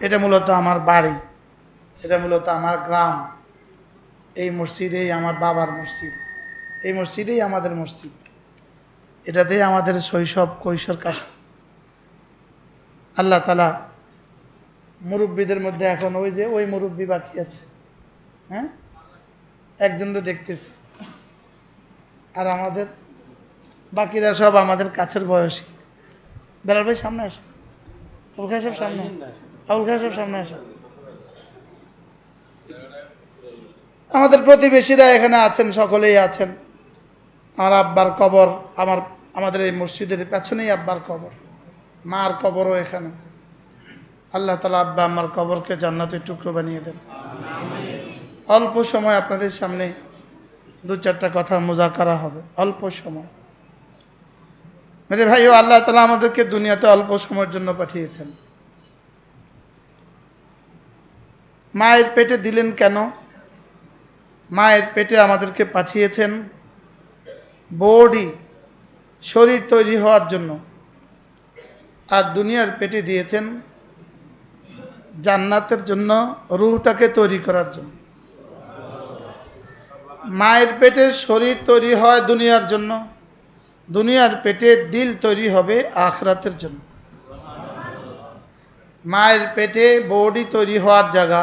এটা মূলত আমার বাড়ি, এটা মূলত আমার গ্রাম। এই মসজিদেই আমার বাবার মসজিদ, এই মসজিদেই আমাদের মসজিদ, এটাতেই আমাদের শৈশব কৈশোর কাটছে। আল্লাহ তাআলা মুরব্বীদের মধ্যে এখন ওই মুরব্বী বাকি আছে, হ্যাঁ, একজনকে দেখতেছি, আর আমাদের বাকিরা সব আমাদের কাছের বয়সী। বেলাল ভাই সামনে আসে, আবুল খায়ের সাহেব সামনে, আবুল খায়ের সাহেব সামনে আসে। আমাদের প্রতিবেশীরা এখানে আছেন, সকলেই আছেন। আমার আব্বার কবর আমাদের এই মসজিদের পেছনেই আব্বার কবর, মার কবরও এখানে। আল্লাহ তাআলা আব্বা আমার কবরকে জান্নাতের টুকরো বানিয়ে দেন। অল্প সময় আপনাদের সামনে দু চারটা কথা মুযাকারা হবে, অল্প সময়। মেরে ভাইও, আল্লাহ তাআলা আমাদেরকে দুনিয়াতে অল্প সময়ের জন্য পাঠিয়েছেন। মায়ের পেটে দিলেন কেন? মায়ের পেটে আমাদেরকে পাঠিয়েছেন বডি, শরীর তৈরি হওয়ার জন্য, আর দুনিয়ার পেটে দিয়েছেন জান্নাতের জন্য, রূহটাকে তৈরি করার জন্য। মায়ের পেটে শরীর তৈরি হয় দুনিয়ার জন্য, দুনিয়ার পেটে দিল তৈরি হবে আখিরাতের জন্য। মায়ের পেটে বডি তৈরি হওয়ার জায়গা,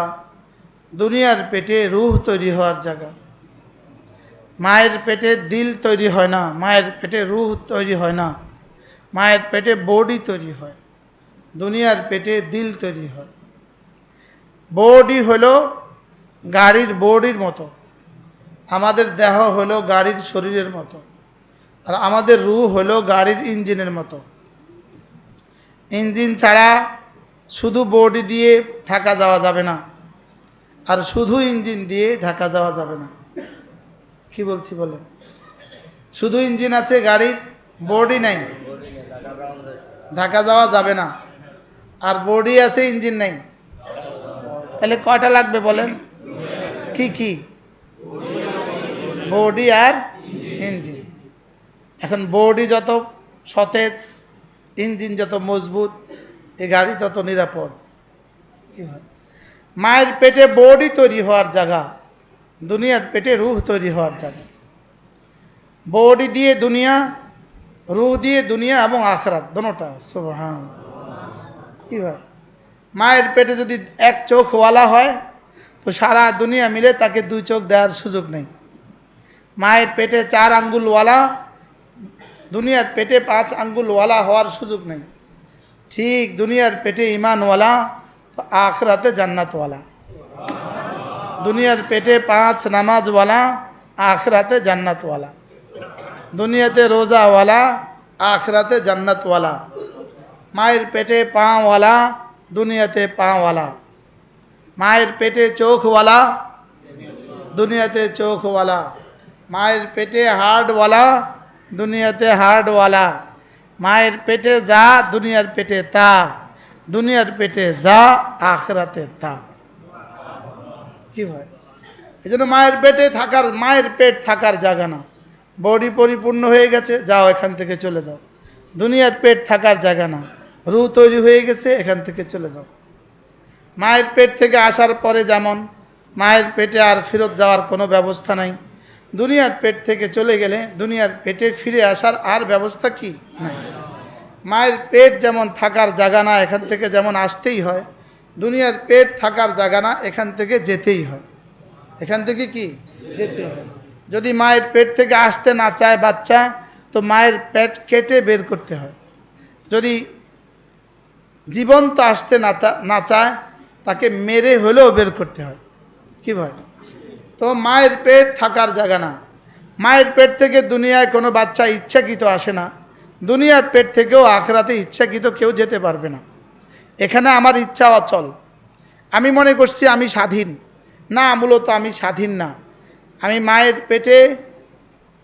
দুনিয়ার পেটে রূহ তৈরি হওয়ার জায়গা। মায়ের পেটে দিল তৈরি হয় না, মায়ের পেটে রূহ তৈরি হয় না, মায়ের পেটে বডি তৈরি হয়, দুনিয়ার পেটে দিল তৈরি হয়। বডি হলো গাড়ির বডির মতো, আমাদের দেহ হলো গাড়ির শরীরের মতো, আর আমাদের রূহ হলো গাড়ির ইঞ্জিনের মতো। ইঞ্জিন ছাড়া শুধু বডি দিয়ে ঢাকা যাওয়া যাবে না, আর শুধু ইঞ্জিন দিয়ে ঢাকা যাওয়া যাবে না। কি বলছি বলে? শুধু ইঞ্জিন আছে গাড়ির, বডি নাই, ঢাকা যাওয়া যাবে না। আর বডি আছে, ইঞ্জিন নাই, তাহলে কয়টা লাগবে বলেন? কি কি? বডি আর ইঞ্জিন। এখন বডি যত সতেজ, ইঞ্জিন যত মজবুত, এই গাড়ি তত নিরাপদ। কি হয়? মায়ের পেটে বডি তৈরি হওয়ার জায়গা, দুনিয়ার পেটে রূহ তৈরি হওয়ার জায়গা। বডি দিয়ে দুনিয়া, রূহ দিয়ে দুনিয়া এবং আখিরাত দোনোটা। সুবহানাল্লাহ। কি হয়? মায়ের পেটে যদি এক চোখওয়ালা হয় তো সারা দুনিয়া মিলে তাকে দুই চোখ দেওয়ার সুযোগ নেই। মায়ের পেটে 4 আঙ্গুলওয়ালা, দুনিয়ার পেটে 5 আঙ্গুলওয়ালা হওয়ার সুযোগ নেই। ঠিক দুনিয়ার পেটে ইমানওয়ালা, আখিরাতে জান্নাতওয়ালা। দুনিয়ার পেটে 5 নামাজওয়ালা, আখিরাতে জান্নাতওয়ালা। দুনিয়াতে রোজাওয়ালা, আখিরাতে জান্নাতওয়ালা। মায়ের পেটে পাওয়ালা, দুনিয়াতে পাওয়ালা। মায়ের পেটে চোখওয়ালা, দুনিয়াতে চোখওয়ালা। মায়ের পেটে হার্ডওয়ালা, দুনিয়াতে হার্ডওয়ালা। মায়ের পেটে যা, দুনিয়ার পেটে তা, দুনিয়ার পেটে যা, আখিরাতে তা। কি হয়? এই জন্য মায়ের পেট থাকার জায়গা না। বডি পরিপূর্ণ হয়ে গেছে, যাও এখান থেকে চলে যাও। দুনিয়ার পেট থাকার জায়গা না, রূহ তৈরি হয়ে গেছে, এখান থেকে চলে যাও। মায়ের পেট থেকে আসার পরে যেমন মায়ের পেটে আর ফেরত যাওয়ার কোনো ব্যবস্থা নাই, দুনিয়ার পেট থেকে চলে গেলে দুনিয়ার পেটে ফিরে আসার আর ব্যবস্থা কি নাই। মায়ের পেট যেমন থাকার জায়গা না, এখান থেকে যেমন আসতেই হয়, দুনিয়ার পেট থাকার জায়গা না, এখান থেকে যেতেই হয়। এখান থেকে কি যেতে হয়। যদি মায়ের পেট থেকে আসতে না চায় বাচ্চা, তো মায়ের পেট কেটে বের করতে হয়। যদি জীবন্ত আসতে না চায়, তাকে মেরে হলেও বের করতে হয়। কি ভাই? তো মায়ের পেট থাকার জায়গা না। মায়ের পেট থেকে দুনিয়ায় কোনো বাচ্চা ইচ্ছাকৃত আসে না, দুনিয়ার পেট থেকেও আখিরাতে ইচ্ছাকৃত কেউ যেতে পারবে না। এখানে আমার ইচ্ছা অচল। আমি মনে করছি আমি স্বাধীন, না, মূলত আমি স্বাধীন না। আমি মায়ের পেটে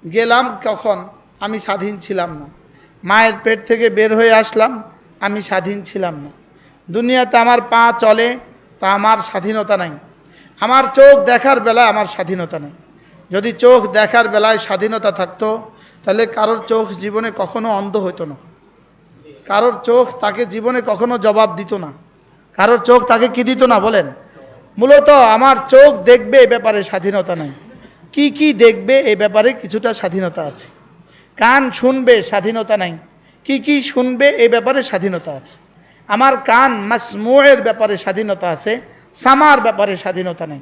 গেলাম কখন, আমি স্বাধীন ছিলাম না। মায়ের পেট থেকে বের হয়ে আসলাম, আমি স্বাধীন ছিলাম না। দুনিয়াতে আমার পা চলে, তা আমার স্বাধীনতা নাই। আমার চোখ দেখার বেলায় আমার স্বাধীনতা নেই। যদি চোখ দেখার বেলায় স্বাধীনতা থাকতো, তাহলে কারোর চোখ জীবনে কখনো অন্ধ হতো না, কারোর চোখ তাকে জীবনে কখনো জবাব দিত না। কারোর চোখ তাকে কি দিত না বলেন? মূলত আমার চোখ দেখবে এ ব্যাপারে স্বাধীনতা নাই। কি কি দেখবে এই ব্যাপারে কিছুটা স্বাধীনতা আছে। কান শুনবে, স্বাধীনতা নাই। কি কি শুনবে এই ব্যাপারে স্বাধীনতা আছে। আমার কান মাসমুয়ের ব্যাপারে স্বাধীনতা আছে, সামার ব্যাপারে স্বাধীনতা নেই।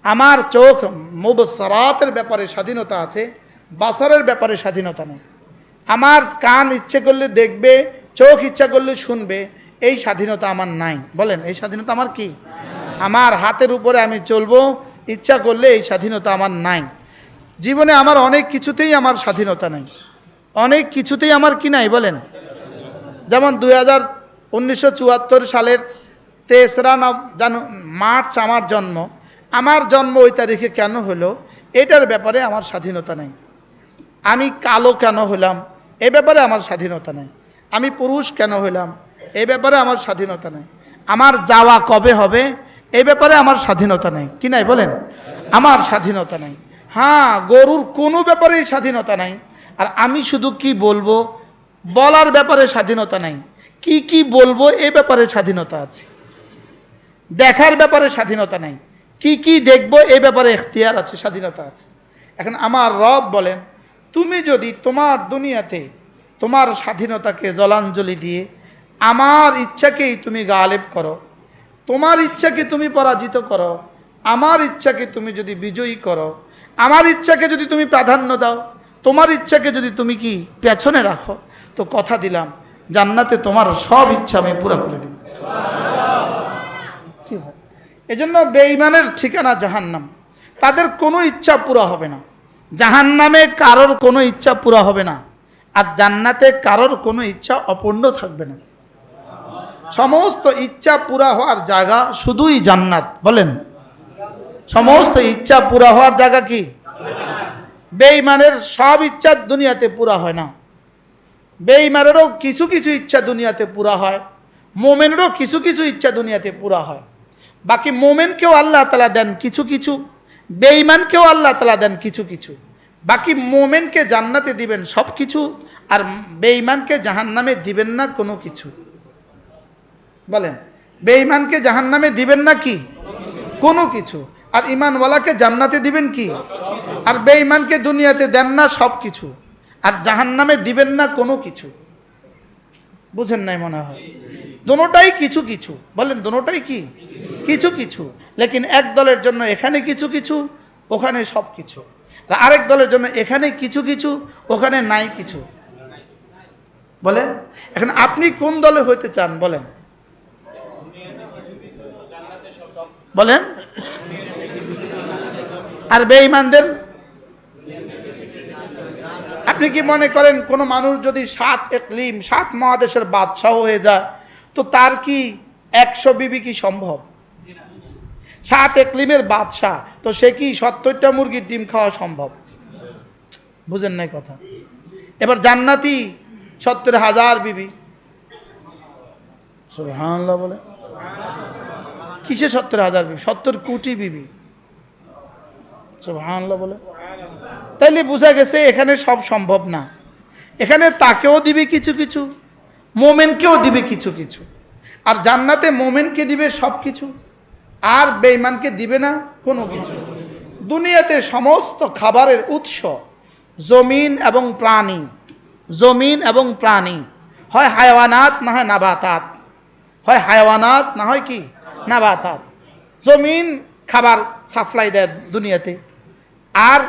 আমার চোখ মুবসরাতের ব্যাপারে স্বাধীনতা আছে, বাসারের ব্যাপারে স্বাধীনতা নেই। আমার কান ইচ্ছে করলে দেখবে, চোখ ইচ্ছা করলে শুনবে, এই স্বাধীনতা আমার নাই। বলেন, এই স্বাধীনতা আমার কি? আমার হাতের উপরে আমি চলবো ইচ্ছা করলে, এই স্বাধীনতা আমার নাই। জীবনে আমার অনেক কিছুতেই আমার স্বাধীনতা নাই, অনেক কিছুতেই আমার কি নাই বলেন? যেমন 1974 সালের 3 মার্চ আমার জন্ম। আমার জন্ম ওই তারিখে কেন হলো এটার ব্যাপারে আমার স্বাধীনতা নেই। আমি কালো কেন হলাম এ ব্যাপারে আমার স্বাধীনতা নেই। আমি পুরুষ কেন হলাম এ ব্যাপারে আমার স্বাধীনতা নেই। আমার যাওয়া কবে হবে এ ব্যাপারে আমার স্বাধীনতা নেই। কি নাই বলেন? আমার স্বাধীনতা নেই। হ্যাঁ, গরুর কোনো ব্যাপারেই স্বাধীনতা নাই। আর আমি শুধু কি বলবো বলার ব্যাপারে স্বাধীনতা নাই। কি কি বলবো এ ব্যাপারে স্বাধীনতা আছে। দেখার ব্যাপারে স্বাধীনতা নাই। কি কি দেখবো এ ব্যাপারে এখতিয়ার আছে, স্বাধীনতা আছে। এখন আমার রব বলেন, তুমি যদি তোমার দুনিয়াতে তোমার স্বাধীনতাকে জলাঞ্জলি দিয়ে আমার ইচ্ছাকেই তুমি গালেব করো, তোমার ইচ্ছাকে তুমি পরাজিত করো, আমার ইচ্ছাকে তুমি যদি বিজয়ী করো, আমার ইচ্ছাকে যদি তুমি প্রাধান্য দাও, তোমার ইচ্ছাকে যদি তুমি কি পেছনে রাখো, তো কথা দিলাম জান্নাতে তোমার সব ইচ্ছা আমি পুরা করে দেব। কি হয়? এজন্য বেঈমানের ঠিকানা জাহান্নাম। তাদের কোনো ইচ্ছা পুরা হবে না। জাহান্নামে কারোর কোনো ইচ্ছা পুরা হবে না, আর জান্নাতে কারোর কোনো ইচ্ছা অপূর্ণ থাকবে না। সমস্ত ইচ্ছা পুরা হওয়ার জায়গা শুধুই জান্নাত। বলেন, সমস্ত ইচ্ছা পুরা হওয়ার জায়গা কি? বেঈমানের সব ইচ্ছা দুনিয়াতে পুরা হয় না। বেঈমানেরও কিছু কিছু ইচ্ছা দুনিয়াতে পুরা হয়, মোমেনেরও কিছু কিছু ইচ্ছা দুনিয়াতে পুরা হয়। বাকি মোমেনকেও আল্লাহ তাআলা দেন কিছু কিছু, বেঈমানকেও আল্লাহ তাআলা দেন কিছু কিছু। বাকি মোমেনকে জান্নাতে দিবেন সব কিছু, আর বেঈমানকে জাহান্নামে দিবেন না কোনো কিছু। বলেন, বেঈমানকে জাহান্নামে দিবেন না কি? কোনো কিছু। আর ঈমানওয়ালাকে জান্নাতে দিবেন কি? আর বেঈমানকে দুনিয়াতে দেন না সব কিছু, আর জাহান্নামে দিবেন না কোনো কিছু। বুঝেন নাই মনে হয়? দোনোটাই কিছু কিছু। বলেন, দোনোটাই কি? কিছু কিছু। লেকিন এক দলের জন্য এখানে কিছু কিছু, ওখানে সব কিছু। আর আরেক দলের জন্য এখানে কিছু কিছু, ওখানে নাই কিছু। বলেন, এখন আপনি কোন দলে হইতে চান বলেন? বলেন। আর বেঈমানদের? আপনি কি মনে করেন কোনো মানুষ যদি 7 ইকলিম 7 মহাদেশের বাদশাহ হয়ে যায়, তো তার কি 100 বিবি কি সম্ভব? 7 ইকলিমের বাদশাহ, তো সে কি 70টা মুরগির ডিম খাওয়া সম্ভব? বুঝেন নাই কথা? এবার জান্নাতি 70,000 বিবি। সুবহানাল্লাহ বলে। কিসে 70,000 বিবি? 70 কোটি বিবি। সুবহানাল্লাহ বলে। তাইলে বোঝা গেছে এখানে সব সম্ভব না। এখানে তাকেও দিবে কিছু কিছু, মোমেনকেও দিবে কিছু কিছু। আর জান্নাতে মোমেনকে দিবে সব কিছু, আর বেঈমানকে দিবে না কোনো কিছু। দুনিয়াতে সমস্ত খাবারের উৎস জমিন এবং প্রাণী, জমিন এবং প্রাণী, হয় হায়াওয়ানাত না হয় নাবাতাত, হয় হায়াওয়ানাত না হয় কি নাবাতাত। জমিন খাবার সাপ্লাই দেয় দুনিয়াতে, আর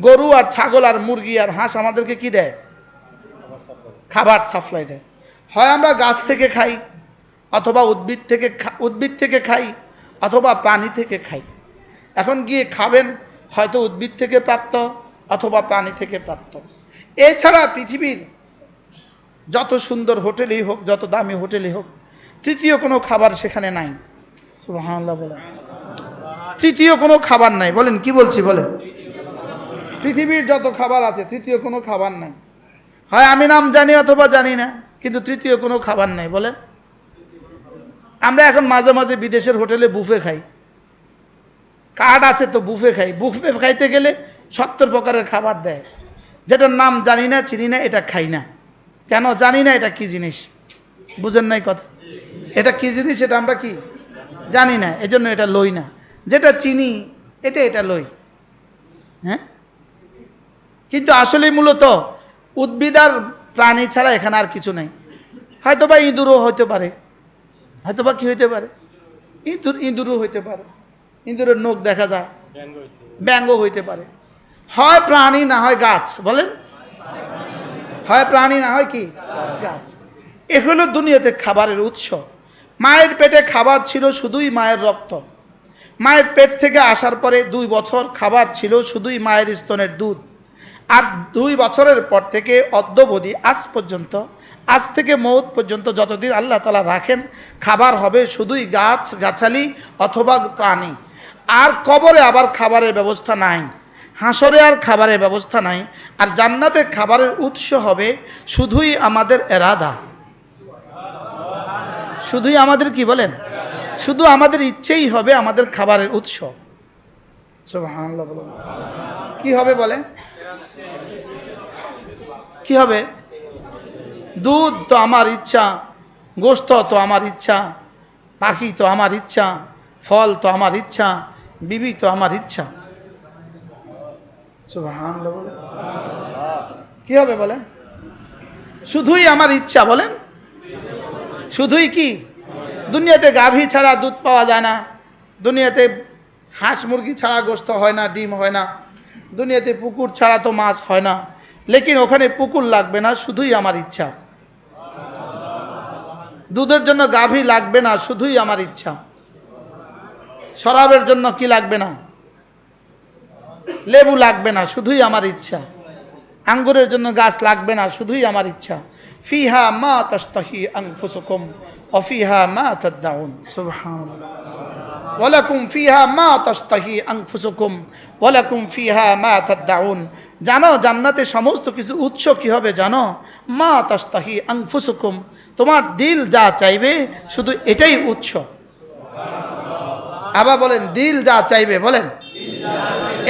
গরু আর ছাগল আর মুরগি আর হাঁস আমাদেরকে কি দেয়? খাবার সাপ্লাই দেয়। হয় আমরা গাছ থেকে খাই, অথবা উদ্ভিদ থেকে খাই, অথবা প্রাণী থেকে খাই। এখন গিয়ে খাবেন হয়তো উদ্ভিদ থেকে প্রাপ্ত অথবা প্রাণী থেকে প্রাপ্ত। এছাড়া পৃথিবীর যত সুন্দর হোটেলই হোক, যত দামি হোটেলই হোক, তৃতীয় কোনো খাবার সেখানে নাই। সুবহানাল্লাহ বলেন। তৃতীয় কোনো খাবার নাই। বলেন, কি বলছি বলেন? পৃথিবীর যত খাবার আছে তৃতীয় কোনো খাবার নাই। হয় আমি নাম জানি অথবা জানি না, কিন্তু তৃতীয় কোনো খাবার নাই। বলেন, আমরা এখন মাঝে মাঝে বিদেশের হোটেলে বুফে খাই, কার্ড আছে তো বুফে খাই। বুফে খাইতে গেলে 70 প্রকারের খাবার দেয়, যেটার নাম জানি না, চিনি না, এটা খাই না। কেন জানি না এটা কি জিনিস? বুঝেন নাই কথা? এটা কি জিনিস এটা আমরা কি জানি না, এজন্য এটা লই না। যেটা চিনি এটা লই। হ্যাঁ, কিন্তু আসলে মূলত উদ্ভিদ আর প্রাণী ছাড়া এখানে আর কিছু নেই। হয়তোবা ইঁদুরও হইতে পারে, হয়তোবা কি হইতে পারে, ইঁদুরও হইতে পারে, ইঁদুরের নখ দেখা যায়, ব্যাঙ্গ হইতে পারে। হয় প্রাণী না হয় গাছ, বলেন, হয় প্রাণী না হয় কি গাছ। এগুলো দুনিয়াতে খাবারের উৎস। মায়ের পেটে খাবার ছিল শুধুই মায়ের রক্ত। মায়ের পেট থেকে আসার পরে 2 বছর খাবার ছিল শুধুই মায়ের স্তনের দুধ। আর 2 বছরের পর থেকে অদ্যাবধি আজ পর্যন্ত, আজ থেকে মৌত পর্যন্ত যতদিন আল্লাহ তাআলা রাখেন, খাবার হবে শুধুই গাছ গাছালি অথবা প্রাণী। আর কবরে আবার খাবারের ব্যবস্থা নাই, হাসরে আর খাবারের ব্যবস্থা নাই। আর জান্নাতে খাবারের উৎস হবে শুধুই আমাদের এরাদা, শুধুই আমাদের কি বলেন, শুধু আমাদের ইচ্ছেই হবে আমাদের খাবারের উৎস। সুবহানাল্লাহ বলুন। কি হবে বলেন, কি হবে? দুধ তো আমার ইচ্ছা, গোশত তো আমার ইচ্ছা, পাখি তো আমার ইচ্ছা, ফল তো আমার ইচ্ছা, বিবি তো আমার ইচ্ছা। সুবহানাল্লাহ বলেন। কি হবে বলেন? শুধুই আমার ইচ্ছা, বলেন, শুধুই কি? দুনিয়াতে গাভী ছাড়া দুধ পাওয়া যায় না, দুনিয়াতে হাঁস মুরগি ছাড়া গোশত হয় না, ডিম হয় না, দুনিয়াতে পুকুর ছাড়া তো মাছ হয় না। লেকিন ওখানে পুকুর লাগবে না, শুধুই আমার ইচ্ছা। দুধের জন্য গাভী লাগবে না, শুধুই আমার ইচ্ছা। শরাবের জন্য কি লাগবে না, লেবু লাগবে না, শুধুই আমার ইচ্ছা। আঙ্গুরের জন্য গাছ লাগবে না, শুধুই আমার ইচ্ছা। ফিহা মা তাশতাহি আনফুসুকুম ওয়া ফিহা মা তাদউন। সুবহানাল্লাহ। ওয়ালাকুম ফিহা মা তাশতাহি আনফুসুকুম ওয়ালাকুম ফিহা মা তাদউন। জানো জান্নাতে সমস্ত কিছু উৎস কি হবে জানো? মা তাশতাহি আনফুসুকুম, তোমার দিল যা চাইবে শুধু এটাই উৎস। আবার বলেন, দিল যা চাইবে, বলেন,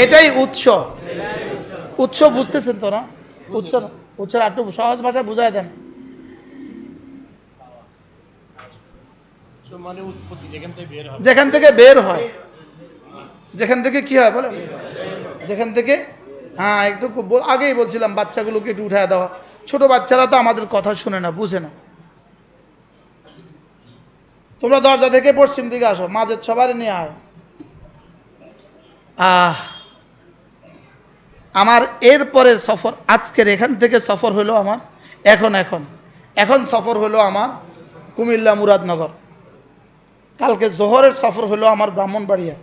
এটাই উৎস। উৎস বুঝতেছেন তো না? উৎস, উৎসের একটু সহজ ভাষা বুঝায় দেন। যেখান থেকে বের হয়, যেখান থেকে কি হয় বলেন, যেখান থেকে, হ্যাঁ একটু আগেই বলছিলাম বাচ্চাগুলোকে একটু উঠায় দেওয়া। ছোট বাচ্চারা তো আমাদের কথা শুনে না, বুঝে না। তোমরা দরজা থেকে পশ্চিম দিকে আসো, মাঝের সবার নিয়ে আয়। আমার এরপরের সফর, আজকের এখান থেকে সফর হলো আমার, এখন সফর হলো আমার কুমিল্লা মুরাদনগর। কালকে জোহরের সফর হলো আমার ব্রাহ্মণবাড়িয়া।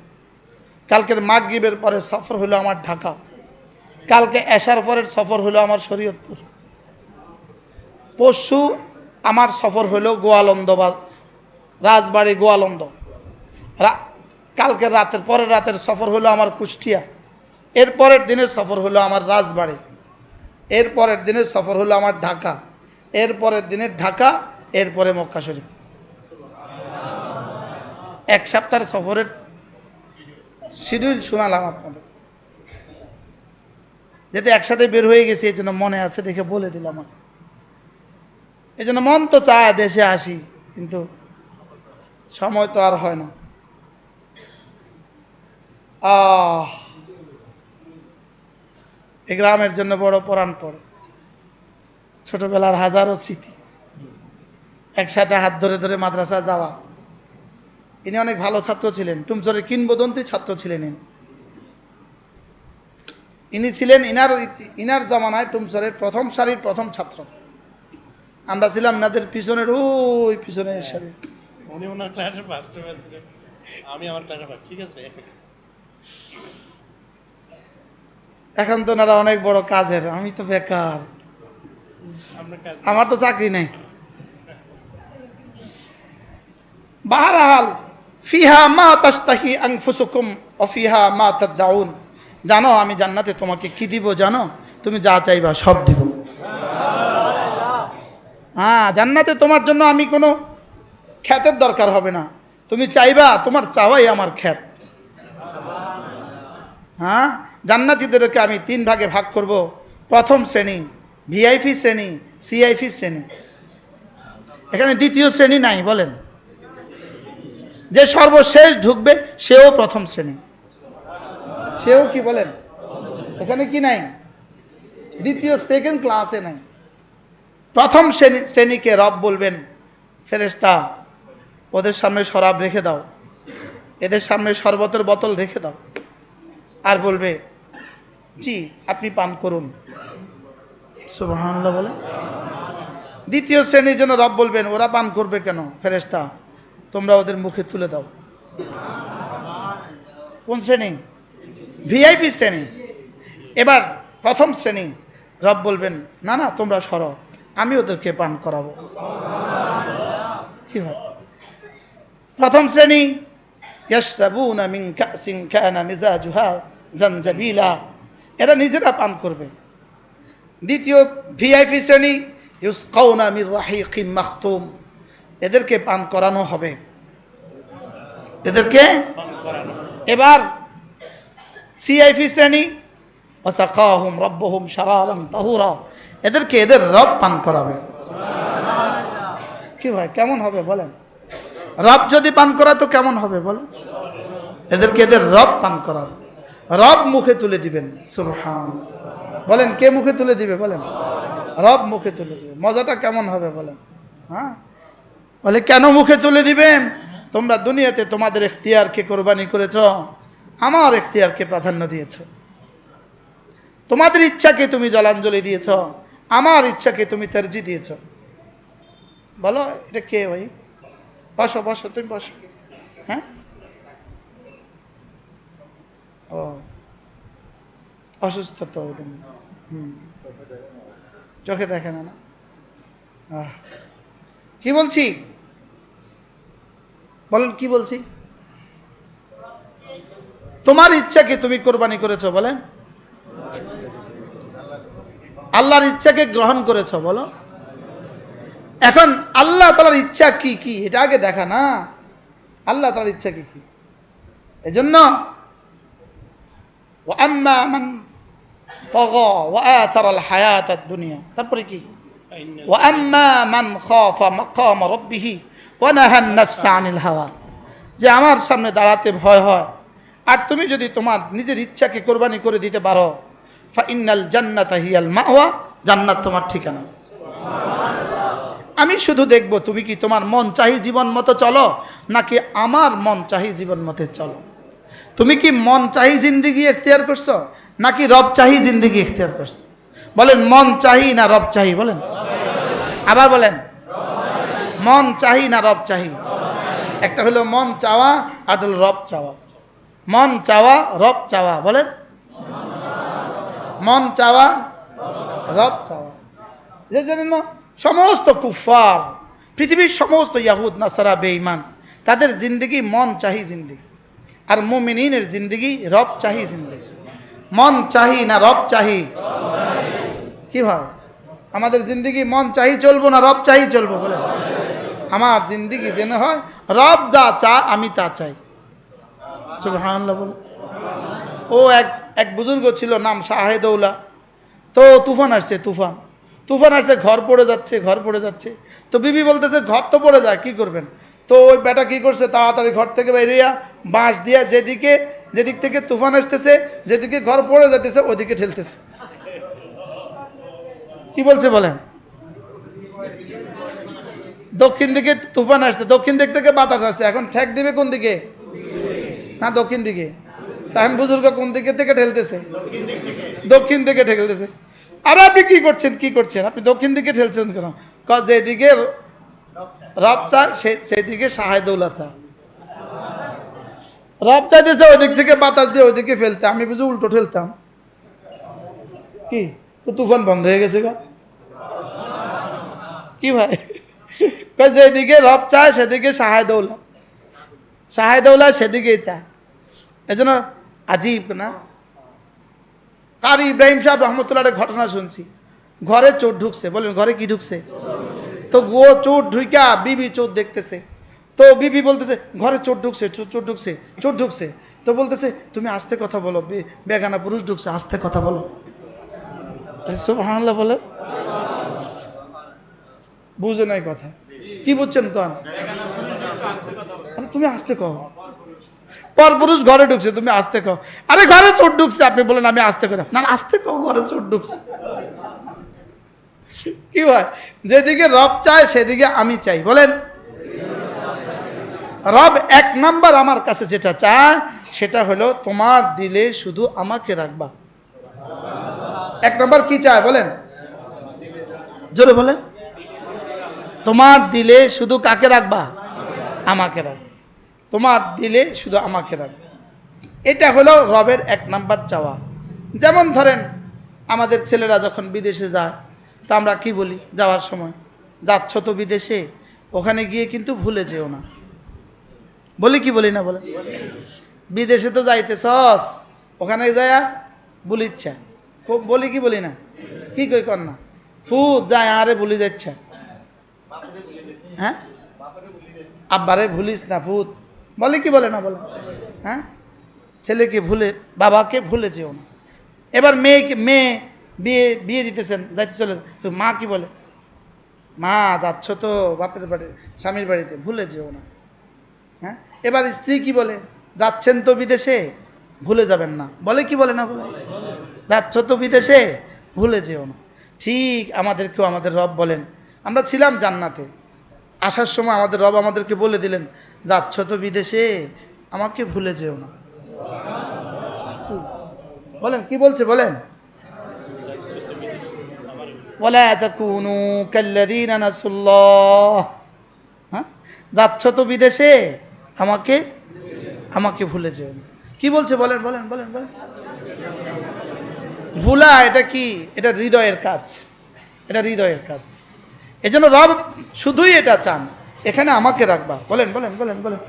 কালকের মাগরিবের পরে সফর হলো আমার ঢাকা। কালকে এশার পরের সফর হলো আমার শরীয়তপুর। পরশু আমার সফর হলো গোয়ালন্দ বা রাজবাড়ি গোয়ালন্দ। কালকের রাতের পরের রাতের সফর হলো আমার কুষ্টিয়া। এর পরের দিনের সফর হলো আমার রাজবাড়ি। এর পরের দিনের সফর হলো আমার ঢাকা। এর পরের দিনের ঢাকা, এরপরে মক্কা শরীফ। 1 সপ্তাহের সফরের শিডিউল শোনালাম আপনাদের, যেতে একসাথে বের হয়ে গেছি, এই জন্য মনে আছে দেখে বলে দিলাম। এই জন্য মন তো চায় দেশে আসি, কিন্তু সময় তো আর হয় না। এই গ্রামের জন্য বড় পরাণ পড়ে। ছোটবেলার হাজারো স্মৃতি, একসাথে হাত ধরে ধরে মাদ্রাসা যাওয়া। ইনি অনেক ভালো ছাত্র ছিলেন, টুমচরের কিংবদন্তি ছাত্র ছিলেন ইনি ছিলেন। ইনার জামানায় টুমচরের প্রথম সারির প্রথম ছাত্র। আমরা ছিলাম নাদের পিছনের, ওই পিছনের সারি। উনি ওনার ক্লাসে ফার্স্ট ছিলেন, আমি আমার ক্লাসে ফার্স্ট। ঠিক আছে, এখন তো ওনারা অনেক বড় কাজের, আমি তো বেকার, আমার তো চাকরি নেই। বাহরহাল, ফিহা মা তাশতাহি আনফুসুকুম ওয়া ফিহা মা তাদউন। জানো আমি জান্নাতে তোমাকে কি দিব জানো? তুমি যা চাইবা সব দিব। হ্যাঁ, জান্নাতে তোমার জন্য আমি কোনো খ্যাতের দরকার হবে না। তুমি চাইবা, তোমার চাওয়াই আমার খ্যাত। হ্যাঁ, জান্নাতীদেরকে আমি 3 ভাগে ভাগ করব। প্রথম শ্রেণী ভিআইপি শ্রেণী, সিআইপি শ্রেণী। এখানে দ্বিতীয় শ্রেণী নাই, বলেন যে সর্বশেষ ঢুকবে সেও প্রথম শ্রেণী, সেও কি বলেন, এখানে কি নাই, দ্বিতীয় সেকেন্ড ক্লাসে নাই, প্রথম শ্রেণীকে রব বলবেন, ফেরেশতা ওদের সামনে শরাব রেখে দাও, এদের সামনে শরবতের বোতল রেখে দাও, আর বলবে জি আপনি পান করুন। সুবহানাল্লাহ বলে। দ্বিতীয় শ্রেণীর জন্য রব বলবেন ওরা পান করবে কেন, ফেরেশতা তোমরা ওদের মুখে তুলে দাও। কোন শ্রেণী? ভিআইপি শ্রেণী। এবার প্রথম শ্রেণী রব বলবেন না না তোমরা সরো, আমি ওদেরকে পান করাবো। কি হয়? প্রথম শ্রেণী ইয়াশরাবুনা মিন কাসিন কানা মিজাজুহা জানজাবিলা, এরা নিজেরা পান করবে। দ্বিতীয় ভিআইপি শ্রেণী ইউসকাউনা মির রাহিকিম মাখতুম, এদেরকে পান করানো হবে, এদেরকে। এবার সিআইপি শ্রেণী ওয়াসাকাহুম রাব্বুহুম শারাবান তাহুরা, এদেরকে এদের রব পান করাবে। কি ভাই কেমন হবে বলেন? রব যদি পান করা তো কেমন হবে বলেন? এদেরকে এদের রব পান করাবে, রব মুখে তুলে দিবেন। সুবহানাল্লাহ বলেন, কে মুখে তুলে দিবে বলেন? রব মুখে তুলে দিবে। মজাটা কেমন হবে বলেন? হ্যাঁ বলে কেন মুখে তুলে দিবেন? তোমরা দুনিয়াতে তোমাদের ইখতিয়ারকে কোরবানি করেছ, আমার ইখতিয়ারকে প্রাধান্য দিয়েছ, তোমাদের ইচ্ছাকে তুমি জলাঞ্জলি দিয়েছ, আমার ইচ্ছাকে তুমি তরজি দিয়েছ। বলো এটা কে ভাই? বসো বসো, তুমি বসো। হ্যাঁ ও অসুস্থ তো, চোখে দেখে না। কি বলছি বলেন, কি বলছি? তোমার ইচ্ছাকে তুমি কোরবানি করেছো বলেন, আল্লাহর ইচ্ছাকে গ্রহণ করেছো বলো। এখন আল্লাহ তাআলার ইচ্ছা কি কি এটা আগে দেখা না, আল্লাহ তাআলার ইচ্ছা কি কি। এজন্য ওয়া আম্মা মান তাগা ওয়া আথারাল হায়াতাদ দুনিয়া, তারপরে কি ওয়া আম্মা মান খাফা মাকাম রাব্বিহি ওয়া নাহান নাফসা আনিল হাওয়া, যে আমার সামনে দাঁড়াতে ভয় হয় আর তুমি যদি তোমার নিজের ইচ্ছাকে কোরবানি করে দিতে পারো, ফা ইন্নাল জান্নাতা হিয়াল মাওয়া, জান্নাত তোমার ঠিকানা। আমি শুধু দেখব তুমি কি তোমার মন চাহি জীবন মতো চলো নাকি আমার মন চাহি জীবন মতো চলো। তুমি কি মন চাহি জিন্দেগি এখতিয়ার করছো নাকি রব চাহি জিন্দেগি এখতিয়ার করছো? বলেন মন চাহি না রব চাহি বলেন, আবার বলেন মন চাহি না রব চাহি। একটা হলো মন চাওয়া আর হলো রব চাওয়া। মন চাওয়া রব চাওয়া, বলেন মন চাওয়া রব চাওয়া। যে জন্য সমস্ত কুফার, পৃথিবীর সমস্ত ইয়াহুদ নাসারা বেঈমান, তাদের জিন্দগি মন চাহি জিন্দগি, আর মুমিনিনের জিন্দগি রব চাহি জিন্দগি। মন চাহি না রব চাহি। কি হয় আমাদের জিন্দগি মন চাহি চলবো না রব চাহি চলবো বলে? আমার জিন্দগি যেন হয় রব যা চা আমি তা চাই। সুবহানাল্লাহ বলে। ও এক বুজুর্গ ছিল, নাম শাহেদৌলা। তো তুফান আসছে, তুফান আসছে, ঘর পড়ে যাচ্ছে। তো বিবি বলতেছে ঘর তো পড়ে যায়, কি করবেন? তো ওই বেটা কি করছে, তাড়াতাড়ি ঘর থেকে বেরিয়ে বাঁশ দিয়ে যেদিক থেকে তুফান আসতেছে, যেদিকে ঘর পড়ে যেতেছে ওদিকে ঠেলতেছে। কি বলছে বলেন? দক্ষিণ দিকে তুফান আসছে, দক্ষিণ দিক থেকে বাতাস আসছে, এখন ঠেক দিবে কোন দিকে? না দক্ষিণ দিকে। এখন বুজুর্গ কোন দিকে থেকে ঠেলতেছে? দক্ষিণ দিকে ঠেলতেছে। আর আপনি কি করছেন? আপনি দক্ষিণ দিকে ঠেলছেন কেন? যেদিকে রব চায় সেদিকে শাহেদৌলা চা। রব চাইতেছে ওই দিক থেকে বাতাস দিয়ে ওইদিকে ফেলতে, আমি বুঝি উল্টো ঠেলতাম। কি তো তুফান বন্ধ হয়ে গেছে গো? কি ভাই? যেদিকে রব চায় সেদিকে শাহেদৌলা সেদিকেই চায়। এই জন্য আজীব না? কারি ইব্রাহিম সাহেব রহমতুল্লাহ ঘটনা শুনছি, ঘরে চোর ঢুকছে। বলেন ঘরে কি ঢুকছে? তো চোর ঢুইকা বিবি চোর দেখতেছে। তো বিবি বলতেছে ঘরে চোর ঢুকছে। তো বলতেছে তুমি আস্তে কথা বলো, বেগানা পুরুষ ঢুকছে, আস্তে কথা বলো। সুবহানাল্লাহ বলে। বুঝে নাই কথা, কি বুঝছেন কন? তুমি আসতে কও। পরপুরুষ ঘরে ঢুকছে, তুমি আসতে কও। আরে ঘরে চোর ঢুকছে, আপনি বলেন আমি আসতে কও না, আসতে কও, ঘরে চোর ঢুকছে। কি হয়, যেদিকে রব চায় সেদিকে আমি চাই, বলেন। রব এক নাম্বার আমার কাছে যেটা চায় সেটা হলো তোমার দিলে শুধু আমাকে রাখবা। এক নাম্বার কি চায় বলেন, জোরে বলেন। তোমার দিলে শুধু কাকে রাখবা? আমাকে রাখবা। তোমার দিলে শুধু আমাকে রাখবা। এটা হলো রবের এক নাম্বার চাওয়া। যেমন ধরেন আমাদের ছেলেরা যখন বিদেশে যায়, তো আমরা কি বলি যাওয়ার সময়, যাচ্ছ তো বিদেশে, ওখানে গিয়ে কিন্তু ভুলে যেও না। বলি কি বলি না বলে? বিদেশে তো যাইতেছস, ওখানে যায়া বলিচ্ছা, বলি কি বলি না? কি কই কর না, ফু যায় আরে ভুলি যাচ্ছে। হ্যাঁ, আব্বারে ভুলিস না ফুত, বলে কি বলে না বলে? হ্যাঁ, ছেলেকে ভুলে, বাবাকে ভুলে যেও না। এবার মেয়ে বিয়ে বিয়ে দিতেছেন, যাইতে চলে, মা কি বলে? মা যাচ্ছ তো বাপের বাড়ি, স্বামীর বাড়িতে, ভুলে যেও না। হ্যাঁ, এবার স্ত্রী কি বলে? যাচ্ছেন তো বিদেশে, ভুলে যাবেন না, বলে কি বলে না বলে? যাচ্ছ তো বিদেশে, ভুলে যেও না। ঠিক আমাদেরকেও আমাদের রব বলেন, আমরা ছিলাম জান্নাতে, আসার সময় আমাদের রব আমাদেরকে বলে দিলেন, যাচ্ছ তো বিদেশে, আমাকে ভুলে যেও না। বলেন কি বলছে বলেন, ওয়ালা তাকুনু কাল্লাযীনা নাসুল্লাহ। হ্যাঁ, যাচ্ছ তো বিদেশে, আমাকে আমাকে ভুলে যেও না। কি বলছে বলেন বলেন বলেন বলেন। ভুলা এটা কি? এটা হৃদয়ের কাজ, এটা হৃদয়ের কাজ। এজন্য রব শুধুই এটা চান, এখানে আমাকে রাখবা। বলেন বলেন বলেন বলেন,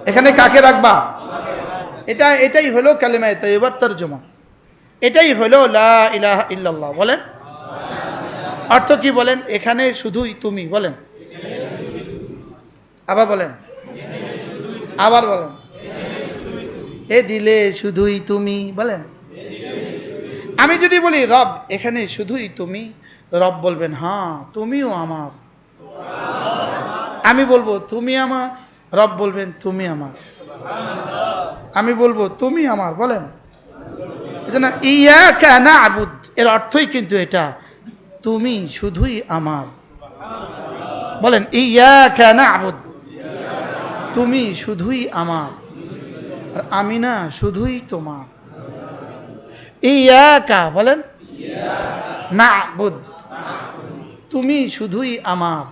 এখানে কাকে রাখবা? এটাই হলো কালিমায়ে তাইয়্যিবার তরজমা, এটাই হলো লা ইলাহা ইল্লাল্লাহ। বলেন অর্থ কি বলেন? এখানে শুধুই তুমি। বলেন আবার বলেন, আবার বলেন, এ দিলে শুধুই তুমি। বলেন, আমি যদি বলি রব এখানে শুধুই তুমি, রব বলবেন হ্যাঁ তুমিও আমার। আমি বলবো তুমি আমার, রব বলবেন তুমি আমার। আমি বলবো তুমি আমার। বলেন, এজন্য ইয়াকা না'বুদ এর অর্থই কিন্তু এটা, তুমি শুধুই আমার। বলেন ইয়াকা না'বুদ, তুমি শুধুই আমার, আর আমি না শুধুই তোমার। ইয়াকা বলেন, না'বুদ, তুমি শুধুই আমার।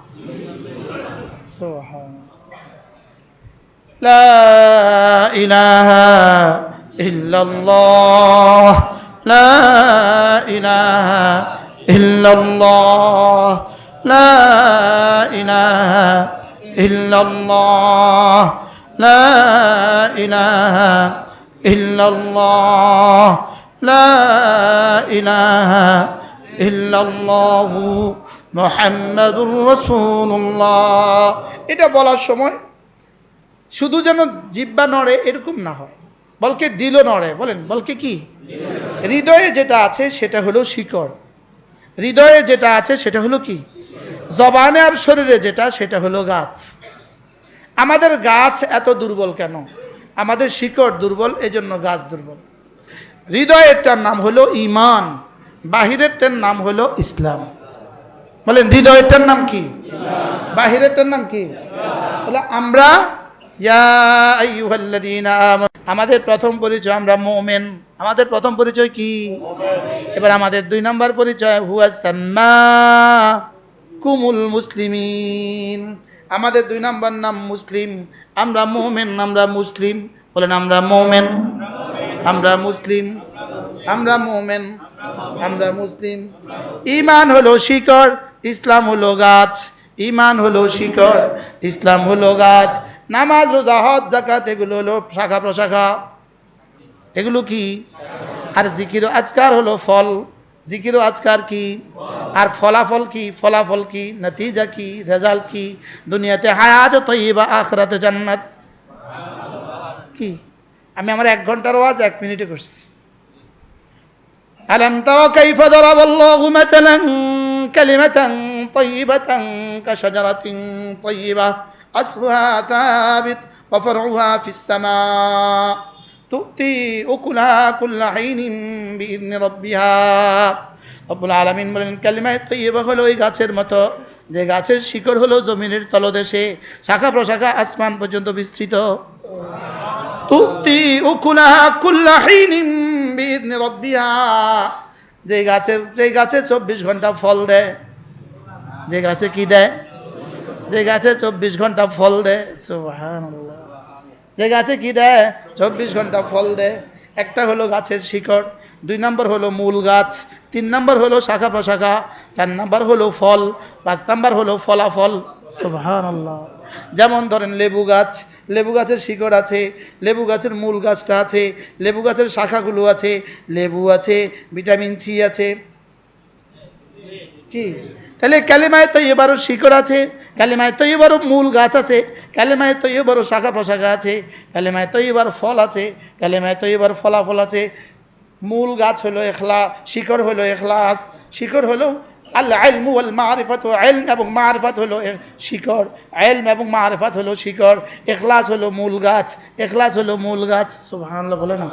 সুবহানাল্লাহ, লা ইলাহা ইল্লাল্লাহ, লা ইলাহা ইল্লাল্লাহ, লা ইলাহা ইল্লাল্লাহ, লা ইলাহা ইল্লাল্লাহ, লা ইলাহা ইল্লাল্লাহু মুহাম্মাদুর রাসূলুল্লাহ। এটা বলার সময় শুধু যেন জিহ্বা নড়ে এরকম না হয়, বলকে দিলও নড়ে। বলেন বলকে কি? হৃদয়ে যেটা আছে সেটা হলো শিকড়, হৃদয়ে যেটা আছে সেটা হলো কি? জবানে আর শরীরে যেটা সেটা হলো গাছ। আমাদের গাছ এত দুর্বল কেন? আমাদের শিকড় দুর্বল, এজন্য গাছ দুর্বল। হৃদয়েরটার নাম হলো ঈমান, বাহিরেরটার নাম হলো ইসলাম। বলেন হৃদয়েরটার নাম কি? বাহিরেরটার নাম কি? বলে আমরা ইয়া আইয়ুহাল্লাযীনা আমানু, আমাদের প্রথম পরিচয় আমরা মুমিন। আমাদের প্রথম পরিচয় কি? এবার আমাদের 2 নম্বর পরিচয় হুয়া সাম্মাকুমুল মুসলিমিন। আমাদের 2 নম্বর নাম মুসলিম। আমরা মুমিন, আমরা মুসলিম। বলেন আমরা মুমিন, আমরা মুসলিম, আমরা মুমিন, আমরা মুসলিম। ঈমান হলো শিকড়, ইসলাম হলো গাছ। ঈমান হলো শিকড়, ইসলাম হলো গাছ। নামাজ, রোজা, হজ, যাকাত এগুলো হলো শাখা প্রশাখা, এগুলো কি? আর জিকির ও আজকার হলো ফল। জিকির ও আজকার কি? আর ফলাফল কি? ফলাফল কি? নতিজা কি? রেজাল্ট কি? দুনিয়াতে হায়াত তয়্যিবা, আখিরাতে জান্নাত। কি? আমি আমার 1 ঘন্টার ওয়াজ 1 মিনিটে করছি। আলাম তারা কাইফা দারাবাল্লাহু মাতালান কালিমাতান তাইয়্যিবাতান কাশাজারাতিন তাইয়্যিবা আসলুহা সাবিত وفرعها في السماء تؤتي أكلها كل حين بإذن ربها রব্বুল আলামিন বলেন কালিমায়ে তৈয়বা হলো ওই গাছের মতো যে গাছের শিকড় হলো জমিনের তলদেশে, শাখা প্রশাখা আসমান পর্যন্ত বিস্তৃত। তুতি উকুলাহা কুল্লা হিনিন বিইذن রাব্বিহা, যে গাছে 24 ঘন্টা ফল দেয়। যে গাছে কি দেয়? যে গাছে 24 ঘন্টা ফল দেয়। সুবহানাল্লাহ। যে গাছে কি দেয়? 24 ঘন্টা ফল দেয়। একটা হলো গাছের শিকড়, 2 নম্বর হলো মূল গাছ, 3 নম্বর হলো শাখা প্রশাখা, 4 নম্বর হলো ফল, 5 নম্বর হলো ফলাফল। সুবহানাল্লাহ। যেমন ধরেন লেবু গাছ, লেবু গাছের শিকড় আছে, লেবু গাছের মূল গাছটা আছে, লেবু গাছের শাখাগুলো আছে, লেবু আছে, ভিটামিন সি আছে। কি তাহলে কালিমায়ে তৈয়বারও শিকড় আছে, কালিমায়ে তৈয়বারও মূল গাছ আছে, কালিমায়ে তৈয়বারও শাখা প্রশাখা আছে, কালিমায়ে তৈয়বার ফল আছে, কালিমায়ে তৈয়বার ফলাফল আছে। মূল গাছ হলো ইখলাস, শিকড় হলো ইখলাস, শিকড় হলো আল ইলমু ওয়াল মারিফাত, ইলম এবং মারিফাত হলো শিকড়, ইলম এবং মারিফাত হলো শিকড়, ইখলাস হলো মূল গাছ, ইখলাস হলো মূল গাছ। সুবহানাল্লাহ বলে না?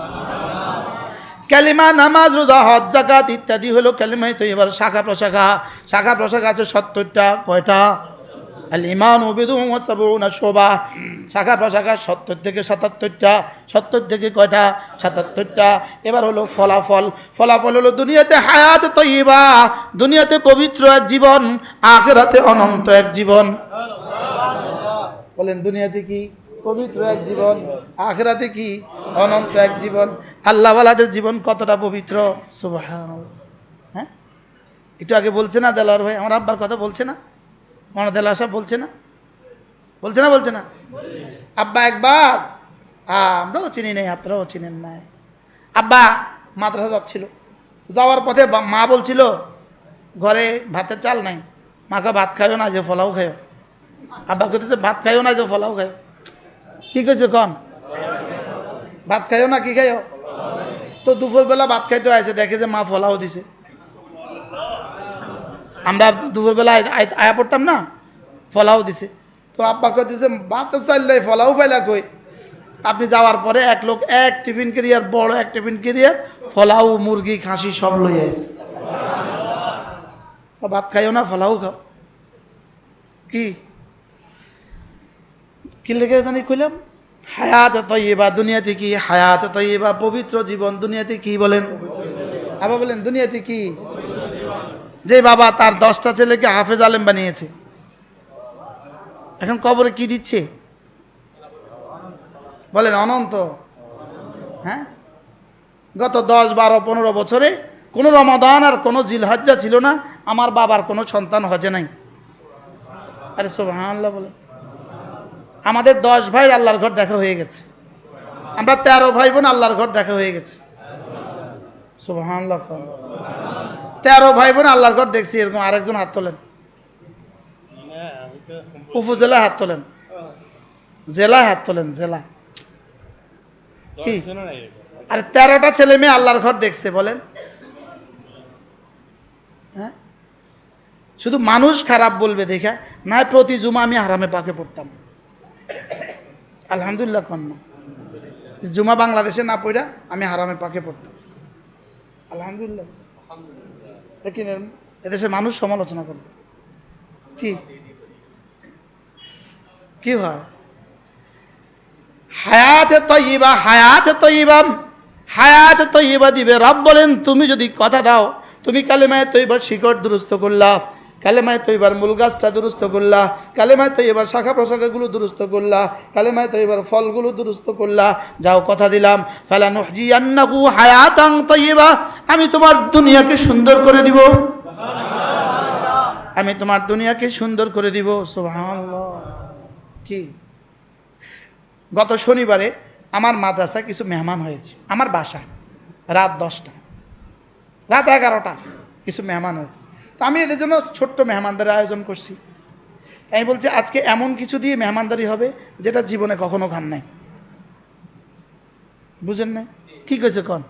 কালিমা, নামাজ, রোজা, হজ, যাকাত ইত্যাদি হলো কালিমায়ে তৈয়বার শাখা প্রশাখা। শাখা প্রশাখা আছে 70টা। কয়টা? আল ঈমানু বিদুন ওয়া সাবউনা শুবা। শাখা প্রশাখা 70 থেকে 77টা। 70 থেকে কয়টা? 77টা। এবার হলো ফলাফল। ফলাফল হলো দুনিয়াতে হায়াত তৈয়বা, দুনিয়াতে পবিত্র এক জীবন, আখিরাতে অনন্ত এক জীবন। বলেন দুনিয়াতে কি? পবিত্র এক জীবন, আখিরাতে কি? অনন্ত এক জীবন। আল্লাহওয়ালাদের জীবন কতটা পবিত্র! সুবহানাল্লাহ। হ্যাঁ, একটু আগে বলছে না দেলাওয়ার ভাই, আমার আব্বার কথা বলছে না? মনে দেলাওয়ার সাহেব বলছে না? বলছে না? বলছে না? আব্বা একবার, আমরাও চিনি নাই, আপনারাও চিনেন নাই, আব্বা মাদ্রাসা যাচ্ছিল, যাওয়ার পথে মা বলছিল ঘরে ভাতের চাল নাই, মাকে ভাত খাইও না যে ফলাও খাইও। আব্বা কইতেছে ভাত খাইও না যে ফলাও খাইও। কি কইছে কন? ভাত খাইও না, কি খাইও? তো দুপুরবেলা ভাত খাইতে আসে, দেখে যে মা ফলাও দিছে। আমরা দুপুরবেলা আয়া পড়তাম না, ফলাও দিছে। তো আব্বা কইতেছে ভাতের চাল নাই, ফলাও পাইলা কই? আপনি যাওয়ার পরে এক লোক এক টিফিন ক্যারিয়ার, বড় এক টিফিন ক্যারিয়ার ফলাও, মুরগি, খাসি সব লই আসে। ভাত খাইও না, ফলাও খাও। কি কি লেগে জানি কইলাম? হায়াত তৈয়বা, দুনিয়াতে কি? হায়াত তৈয়বা, পবিত্র জীবন। দুনিয়াতে কি বলেন? আবার বলেন দুনিয়াতে কি? যে বাবা তার 10টা ছেলেকে হাফেজ আলেম বানিয়েছে, এখন কবরে কি দিচ্ছে? বলেন অনন্ত। হ্যাঁ, গত 10, 12, 15 বছরে কোনো রমাদান আর কোনো জিলহজ্জা ছিল না, আমার বাবার কোনো সন্তান হজে নাই। আরে সুবহানাল্লাহ বলে। আমাদের 10 ভাই আল্লাহর ঘর দেখা হয়ে গেছে, আমরা 13 ভাই বোন আল্লাহর ঘর দেখা হয়ে গেছে। সুবহানাল্লাহ। 13 ভাই বোন আল্লাহর ঘর দেখছি, এরকম আরেকজন হাত তোলেন। উপজেলায় হাত তোলেন, জেলায় হাত তোলেন, জেলা কি? আরে 13টা ছেলে মেয়ে আল্লাহর ঘর দেখছে বলেন। হ্যাঁ, শুধু মানুষ খারাপ বলবে দেখা না, প্রতি জুমা আমি হারামে পাকে পড়তাম। আলহামদুলিল্লাহ কন্যা, জুমা বাংলাদেশে না পড়া আমি হারামে পাকে পড়তাম। আলহামদুলিল্লাহ। লেকিন এদেশে মানুষ সমালোচনা করবে। কি কি হয়? হায়াতে তৈয়বা, হায়াতে তৈয়বা, হায়াতে তৈয়বা দিবে রব। বলেন তুমি যদি কথা দাও, তুমি কালেমায়ে তৈয়বার শিকড় দুরুস্ত করলা, কালেমায়ে তৈয়বার মূল গাছটা দুরুস্ত করলা, কালেমায়ে তৈয়বার শাখা প্রশাখাগুলো দুরুস্ত করলা, কালেমায়ে তৈয়বার ফলগুলো দুরুস্ত করলা, যাও কথা দিলাম ফালানুহজিয়ান্নাহু হায়াতান তৈয়বা, আমি তোমার দুনিয়াকে সুন্দর করে দিব, আমি তোমার দুনিয়াকে সুন্দর করে দিব। সুবহানাল্লাহ। কি গত শনিবারে আমার মাদ্রাসায় কিছু মেহমান হয়েছে, আমার বাসা রাত 10টা, রাত 11টা কিছু মেহমান হয়েছে। তো আমি এদের জন্য ছোট্ট মেহমানদারি আয়োজন করছি। আমি বলছি আজকে এমন কিছু দিয়ে মেহমানদারি হবে যেটা জীবনে কখনো খান নাই। বুঝেন না? কি কইছে কন?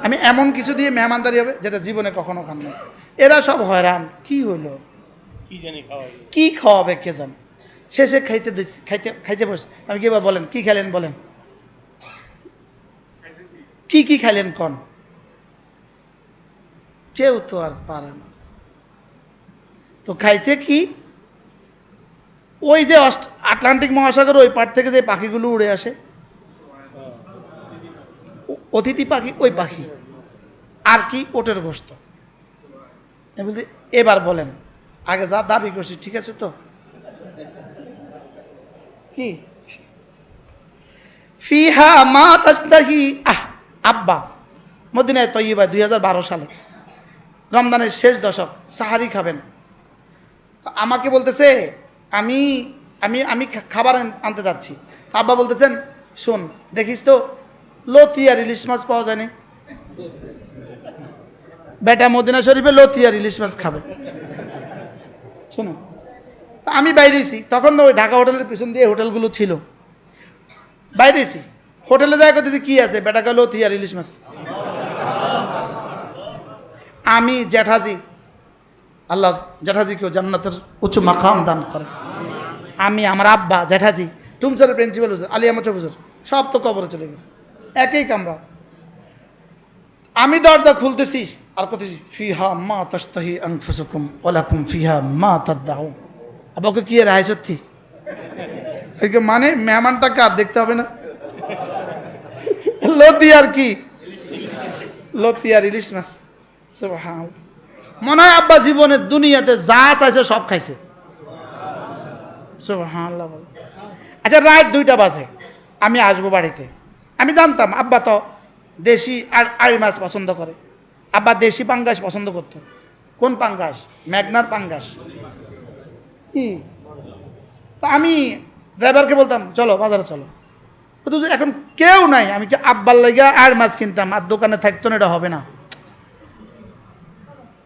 আমি এমন কিছু দিয়ে মেহমানদারি হবে যেটা জীবনে কখনো খান নাই। এরা সব হয়রান, কি হইল, কি জানি খাওয়াবে, কি খাওয়াবে কে জানে। শেষে খাইতে দিচ্ছি, খাইতে বসে। আমি কি এবার বলেন কি খাইলেন বলেন, কি খাইলেন কন? কেউ তো আর পারে না। তো খাইছে কি, ওই যে আটলান্টিক মহাসাগর ওই পার থেকে যে পাখিগুলো উড়ে আসে, অতিথি পাখি, ওই পাখি। আর কি, ওটের গোস্ত। আমি বলছি এবার বলেন, আগে যা দাবি করছি ঠিক আছে তো? কি ফিহা মা তাস্তাহি আব্বা, মদিনায় তৈয়বা 2012 সালে রমজানের শেষ দশক, সাহারি খাবেন। তো আমাকে বলতেছে আমি আমি আমি খাবার আনতে যাচ্ছি। আব্বা বলতেছেন শোন দেখিস তো লতি আর ইলিশ মাছ পাওয়া যায়নি। বেটা মদিনা শরীফে লতি আর ইলিশ মাছ খাবে। শোনো, আমি বাইরেছি তখন, ওই ঢাকা হোটেলের পিছন দিয়ে হোটেলগুলো ছিল, বাইরেছি হোটেলে যাই করতেছি কি আছে, বেটা গেল লতি আর ইলিশ মাছ। আমি জ্যাঠাজি, আল্লাহ জ্যাঠাজিকেও জান্নাতের উচ্চ মাকাম দান করে। আমি, আমার আব্বা, জ্যাঠাজি, টুমচরের প্রিন্সিপাল হুজুর, আলী আহমদ হুজুর, সব তো কবরে চলে গেছে, একই কামরা। আমি দরজা খুলতেছি আর করতেছি ফিহা মা তাস্তাহি আনফুসুকুম ওয়ালাকুম ফিহা মা তাদদাউন। আব্বাকে কি রায় সত্যি? মানে মেহমানটা কার দেখতে হবে না? লতি আর কি, লতি আর ইলিশ মাছ। সুবহানাল্লাহ। মনে হয় আব্বা জীবনের দুনিয়াতে যা চাইছে সব খাইছে। সুবহানাল্লাহ। আচ্ছা, রাত 2টা বাজে, আমি আসবো বাড়িতে। আমি জানতাম আব্বা তো দেশি আর আড়ি মাছ পছন্দ করে। আব্বা দেশি পাঙ্গাস পছন্দ করতো। কোন পাঙ্গাস? ম্যাগনার পাঙ্গাস। কি, তা আমি ড্রাইভারকে বলতাম চলো বাজারে চলো। এখন কেউ নাই, আমি কি আব্বার লাগিয়া আর মাছ কিনতাম আর দোকানে থাকতো না? এটা হবে না।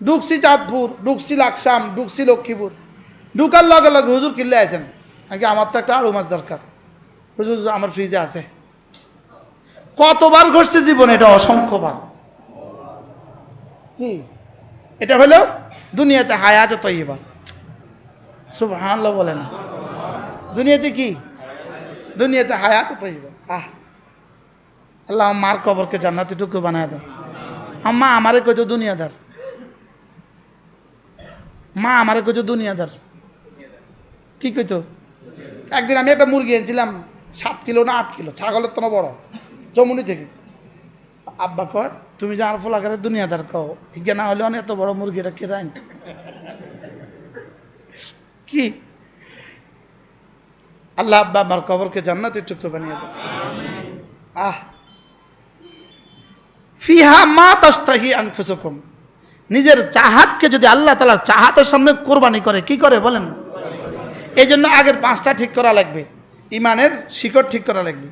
ঢুকছি চাঁদপুর, ঢুকছি লাকসাম, ঢুকছি লক্ষ্মীপুর, ঢুকার লগে লগে হুজুর কিনলে আছেন নাকি, আমার তো একটা আড়ু মাছ দরকার। হুজুর আমার ফ্রিজে আছে। কতবার ঘটছে জীবনে, এটা অসংখ্যবার। কি এটা হলো দুনিয়াতে হায়াত তৈবা। সুবহানাল্লাহ বলে না? দুনিয়াতে কি, দুনিয়াতে হায়াত তৈবা। আল্লাহ মার কবরকে জান্নাতি টুকু বানায় দেন। আম্মা আমারে কইতো দুনিয়াদার, মা আমারে কইতো দুনিয়াদার। কি কইতো? একদিন আমি একটা মুরগি এনেছিলাম 7 কিলো না 8 কিলো, ছাগলের তো বড়, জমুনি থেকে। আব্বা কয় তুমি যে আর ফোলাকারে দুনিয়াদার কও, হিজ্ঞা না হলে অনেক এত বড় মুরগিটা কে আনতো? কি আল্লাহ আব্বা আমার কবরকে জান্নাতের টুকরো বানিয়ে দেন। ফিহা মা তাস্তাহি আনফুসুকুম। নিজের চাহাতকে যদি আল্লাহ তাআলার চাহাতের সামনে কোরবানি করে, কি করে বলেন? এই জন্য আগের 5টা ঠিক করা লাগবে, ইমানের শিকড় ঠিক করা লাগবে।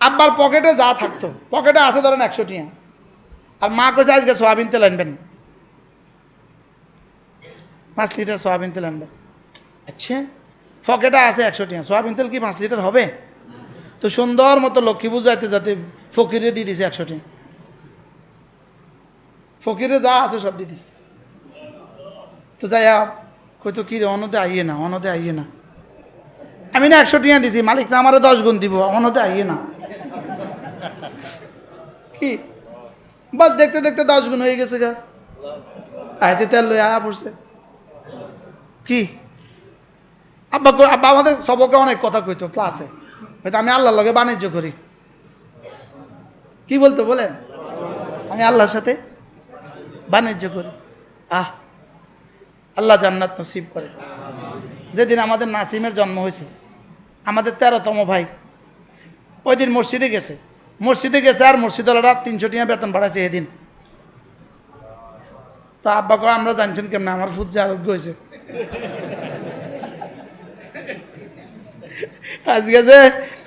আব্বার পকেটে যা থাকতো, পকেটে আছে ধরেন 100 টিয়া, আর মা কইছে আজকে সোয়াবিন তেল আনবেন, 5 লিটার সোয়াবিন তেল আনবেন। আচ্ছা, পকেটে আছে 100 টিয়া, সোয়াবিন তেল কি 5 লিটার হবে? তো সুন্দর মতো লক্ষ্মী বুঝাইতে যাতে ফকিরে দিয়ে দিছে 100 টিয়া, ফকিরে যা আছে সব দিয়ে দিস। তো যাই কইতো কি রে, অনদে আইয়ে না, অনদে আইয়ে না। আমি না 100 টিয়া দিছি, মালিক না আমারে 10 গুণ দিব, অনদে আইয়ে না। কি বাস দেখতে দেখতে 10 গুণ হয়ে গেছে গা, আইতে তেল লই আয়া পড়ছে। কি আব্বা আব্বা আমাদের সবকে অনেক কথা কইতো ক্লাসে, হয়তো আমি আল্লাহর লগে বাণিজ্য করি। কি বলতো বলেন? আমি আল্লাহর সাথে বাণিজ্য করি। আল্লাহ জান্নাত নসিব করে। যেদিন আমাদের নাসিমের জন্ম হয়েছে, আমাদের 13তম ভাই, ওই দিন মসজিদে গেছে আর মসজিদওয়ালারা 300 টিয়া বেতন বাড়াইছে এদিন। তো আব্বা কয় আমরা জানছেন কেমন আমার ফুট যে আরোগ্য হয়েছে? আজকে যে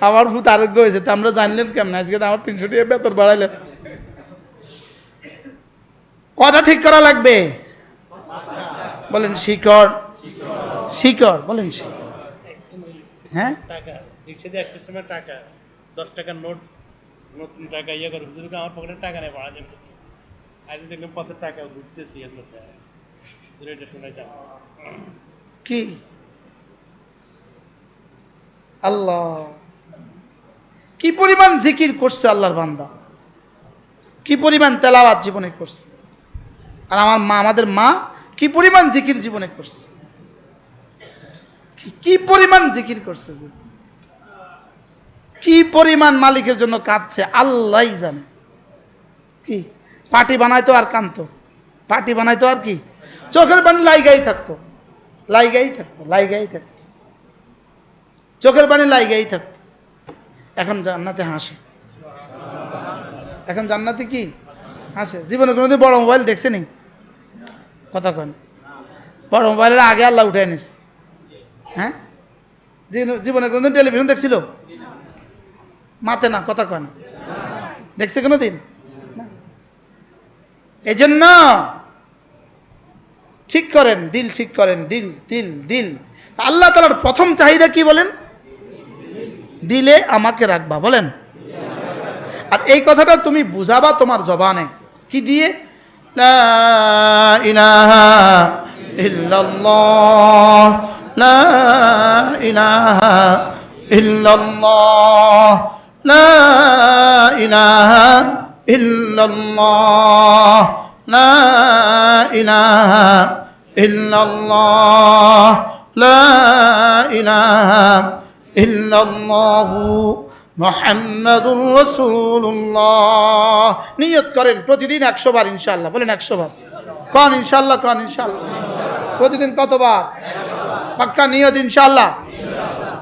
আমার ফুট আরোগ্য হয়েছে তা আমরা জানলেন কেমন? আজকে তো আমার 300 টিয়া বেতন বাড়াইলেন। কটা ঠিক করা লাগবে বলেন? শিকড়, শিকড় বলেন। হ্যাঁ, টাকা রিক্সা দিয়ে একটা সময় টাকা 10 টাকার নোট, নতুন টাকা ইয়ে করে হুজুরকে আমার পকেটে টাকা নেই পাওয়া যাবে। আজ দেখলাম কত টাকা ঘুরতেছি এর মধ্যে, এটা শোনা যায়। কি আল্লাহ, কি পরিমাণ জিকির করছে আল্লাহর বান্দা, কি পরিমাণ তেলাওয়াত জীবনে করছে। আর আমার মা, আমাদের মা কি পরিমাণ জিকির জীবনে করছে, কি পরিমাণ জিকির করছে, কি পরিমাণ মালিকের জন্য কাঁদছে আল্লাহই জানে। কি পার্টি বানাইতো আর কানতো, পার্টি বানাইতো আর কি চোখের পানি লাইগাই থাকতো, লাইগাই থাকতো, লাইগাই থাকতো, চোখের পানি লাইগাই থাকতো। এখন জান্নাতে হাসে, এখন জান্নাতে কি হাসে। জীবনে কোনোদিন বড় মোবাইল দেখছে নি? কথা কন, বড় মোবাইলের আগে আল্লাহ উঠে নিস। হ্যাঁ, জীবনে কোনোদিন টেলিভিশন দেখছিল? মাতে না, কথা কন, দেখছে কোনোদিন? এই জন্য ঠিক করেন, দিল ঠিক করেন, দিল দিল দিল। আল্লাহ তাআলার প্রথম চাহিদা কি বলেন? দিলে আমাকে রাখবা, বলেন। আর এই কথাটা তুমি বুঝাবা তোমার জবানে কি দিয়ে? লা ইলাহা ইল্লাল্লাহ, লা ইলাহা ইল্লাল্লাহ, লা ইলাহা ইল্লাল্লাহ, লা ইলাহা ইল্লাল্লাহ, লা ইলাহা ইল্লাল্লাহু মুহাম্মাদুর রাসূলুল্লাহ। নিয়ত করেন প্রতিদিন 100 বার ইনশাআল্লাহ, বলেন 100 বার। কোন ইনশাআল্লাহ, কোন ইনশাআল্লাহ। প্রতিদিন কতবার? পাক্কা নিয়ত ইনশাআল্লাহ,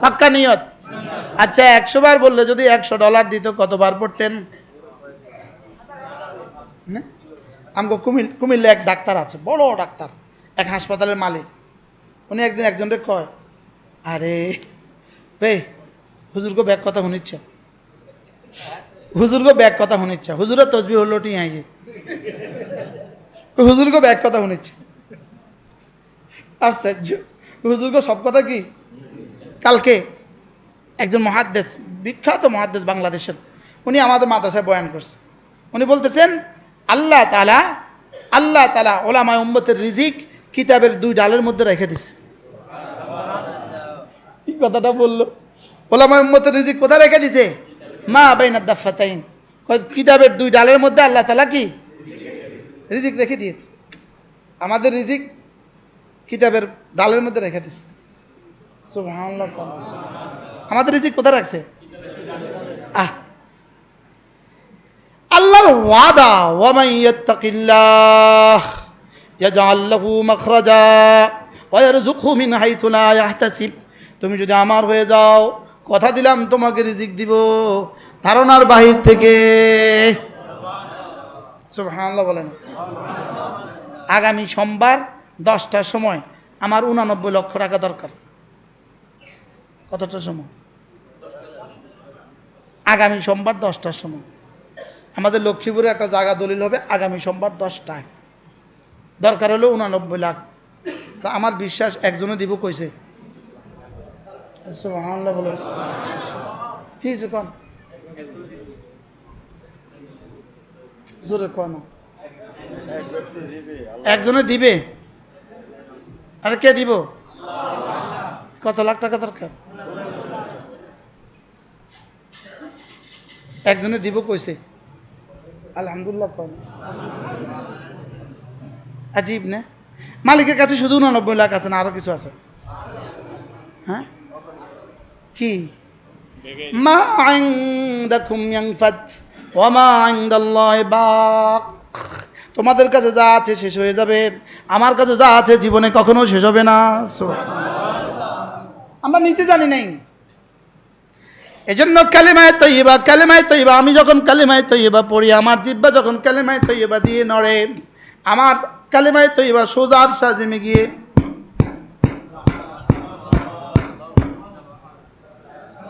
পাক্কা নিয়ত। আচ্ছা 100 বার বললে যদি $100 দিত কতবার পড়তেন? আমগো কুমিল্লা এক ডাক্তার আছে, বড় ডাক্তার, এক হাসপাতালের মালিক। উনি একদিন একজনকে কয়, আরে রে হুজুরগো ব্যাগ কথা শুনিচ্ছে, হুজুরগো ব্যাগ কথা শুনিচ্ছে, হুজুরের তসবিহ হলো টি আইয়ে, হুজুরগো ব্যাগ কথা শুনিচ্ছে। আশ্চর্য, হুজুরগো সব কথা কি? কালকে একজন মুহাদ্দিস, বিখ্যাত মুহাদ্দিস বাংলাদেশের, উনি আমাদের মাদ্রাসায় বয়ান করছে। উনি বলতেছেন আল্লাহ তাআলা ওলামায়ে উম্মতের রিজিক কিতাবের 2 ডালের মধ্যে রেখে দিছে। কি কথাটা বললো? ওলামায়ে উম্মতের রিজিক কোথায় রেখে দিছে? মা বাইনা দাফাতাইন, কিতাবের 2 ডালের মধ্যে আল্লাহ তাআলা কি রিজিক রেখে দিয়েছে। আমাদের রিজিক কিতাবের ডালের মধ্যে রেখে দিছে। সুবহানাল্লাহ। আমাদের রিজিক কোথায় রাখছে? আল্লাহর ওয়াদা, ওয়া মান ইয়াত্তাকিল্লাহ ইয়াজআল লাহু মাখরাজা ওয়া ইয়ারযুকহু মিন হাইথু লা ইয়াহতাসিব। তুমি যদি আমার হয়ে যাও, কথা দিলাম তোমাকে রিজিক দিব ধারণার বাহির থেকে। সুবহানাল্লাহ বলেন। আগামী সোমবার 10টার সময় আমার 89 লক্ষ টাকা দরকার। কতটার সময়? আগামী সোমবার 10টার সময় আমাদের লক্ষ্মীপুরে একটা জায়গা দলিল হবে, আগামী সোমবার 10টায়। দরকার হলো 89 লাখ। আমার বিশ্বাস একজনও দিব কইছে। সুবহানাল্লাহ বলেন। কি কোন জোরে কোন? একজনে দিবে। আর কে দিব? কত লাখ টাকা দরকার? একজনে দিব কইছে। আলহামদুলিল্লাহ। কোন আজীব না? মালিকের কাছে শুধু 89 লাখ আছে না আরো কিছু আছে? হ্যাঁ কি? মা ইনদাকুম ইয়ানফাদ ওয়া মা ইনদাল্লাহি বাক। তোমাদের কাছে যা আছে শেষ হয়ে যাবে, আমার কাছে যা আছে জীবনে কখনো শেষ হবে না। আমরা নিতে জানি নাই। এজন্য কালিমায়ে তাইয়্যিবা, কালিমায়ে তাইয়্যিবা, আমি যখন কালিমায়ে তাইয়্যিবা পড়ি, আমার জিহ্বা যখন কালিমায়ে তাইয়্যিবা দিয়ে নড়ে, আমার কালিমায়ে তাইয়্যিবা সোজা আরশ আজিমে গিয়ে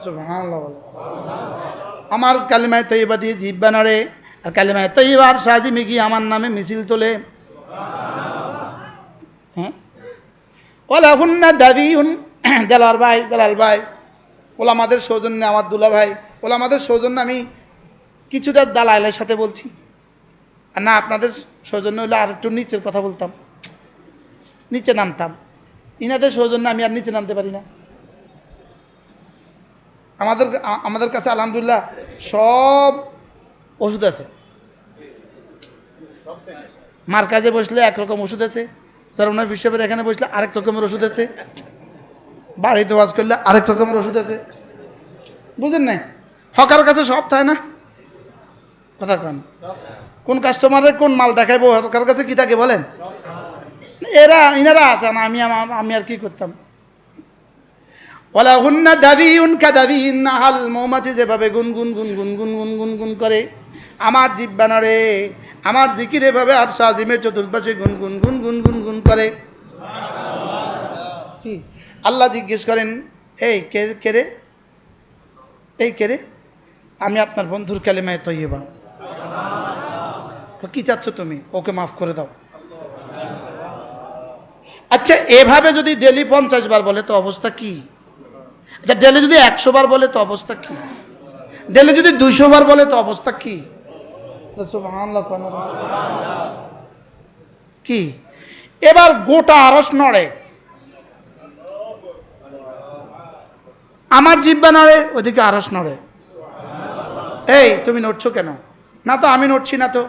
সুবহানাল্লাহ, আমার কালিমায়ে তাইয়্যিবা দিয়ে জিহ্বা নড়ে, আর কালিমায়ে তাইয়্যিবা আরশ আজিমে গিয়ে আমার নামে মিছিল তোলে। হ্যাঁ, ওলা হুন্না দাবিউন। দেলার ভাই, বেলাল ভাই, ওলামাদের সৌজন্যে, আমার দুলা ভাই, ওলামাদের সৌজন্যে আমি কিছুটা দালালের সাথে বলছি, আর না আপনাদের সৌজন্য হলে আর একটু নিচের কথা বলতাম, নিচে নামতাম। ইনাদের সৌজন্য আমি আর নিচে নামতে পারি না। আমাদের কাছে আলহামদুলিল্লাহ সব ওষুধ আছে। মার কাজে বসলে একরকম ওষুধ আছে, সরমনাফ হিসেবে এখানে বসলে আরেক রকমের ওষুধ আছে, বাড়িতে ওয়াজ করলে আরেক রকমের ওষুধ আছে। বুঝেন নাই? হকার কাছে সব থাকে না? কথা কন, কোন কাস্টমারের কোন মাল দেখাইবো, হকার কাছে কি থাকে বলেন? ইনারা আছে না, আমি আর কি করতাম। ওয়ালা হুন্না দাবিউন কাদাবিন নাহাল, মৌমাছি যেভাবে গুনগুন গুনগুন গুনগুন গুনগুন করে, আমার জিহ্বা নড়ে, আমার জিকির এভাবে আর সাজিমের চতুর্পাশে গুনগুন গুনগুন গুনগুন করে। কি আল্লাহ জিজ্ঞেস করেন, এই কে রে, এই কে রে? আমি আপনার বন্ধুর কালেমায়ে তয়্যিবা। কি চাচ্ছ তুমি? ওকে মাফ করে দাও। আচ্ছা, এভাবে যদি ডেলি 50 বার বলে তো অবস্থা কি? আচ্ছা, ডেলি যদি 100 বার বলে তো অবস্থা কি? ডেলি যদি 200 বার বলে তো অবস্থা কি? সুবহানাল্লাহ। কি এবার গোটা আরশ নড়ে, আমার জিহ্বা নড়ে, ওদিকে আরশ নড়ে। এই তুমি নড়ছো কেন? না তো আমি নড়ছি না, তো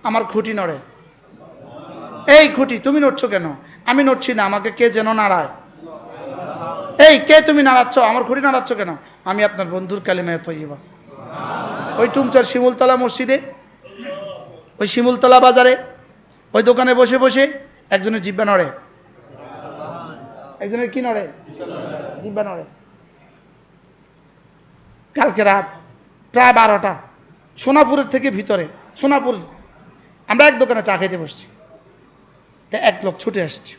আমার খুঁটি নড়ে। এই খুঁটি তুমি নড়ছো কেন? আমি নড়ছি না, আমাকে কে যেন নাড়ায়। এই কে তুমি নাড়াচ্ছ, আমার খুঁটি নাড়াচ্ছ কেন? আমি আপনার বন্ধুর কালিমায়ে তয়্যিবা। ওই টুমচার শিমুলতলা মসজিদে, ওই শিমুলতলা বাজারে, ওই দোকানে বসে বসে একজনের জিহ্বা নড়ে। একজনের কি নড়ে? জিহ্বা নড়ে। কালকে রাত প্রায় 12টা, সোনাপুরের থেকে ভিতরে, সোনাপুর, আমরা এক দোকানে চা খেতে বসছি, তা এক লোক ছুটে আসছে।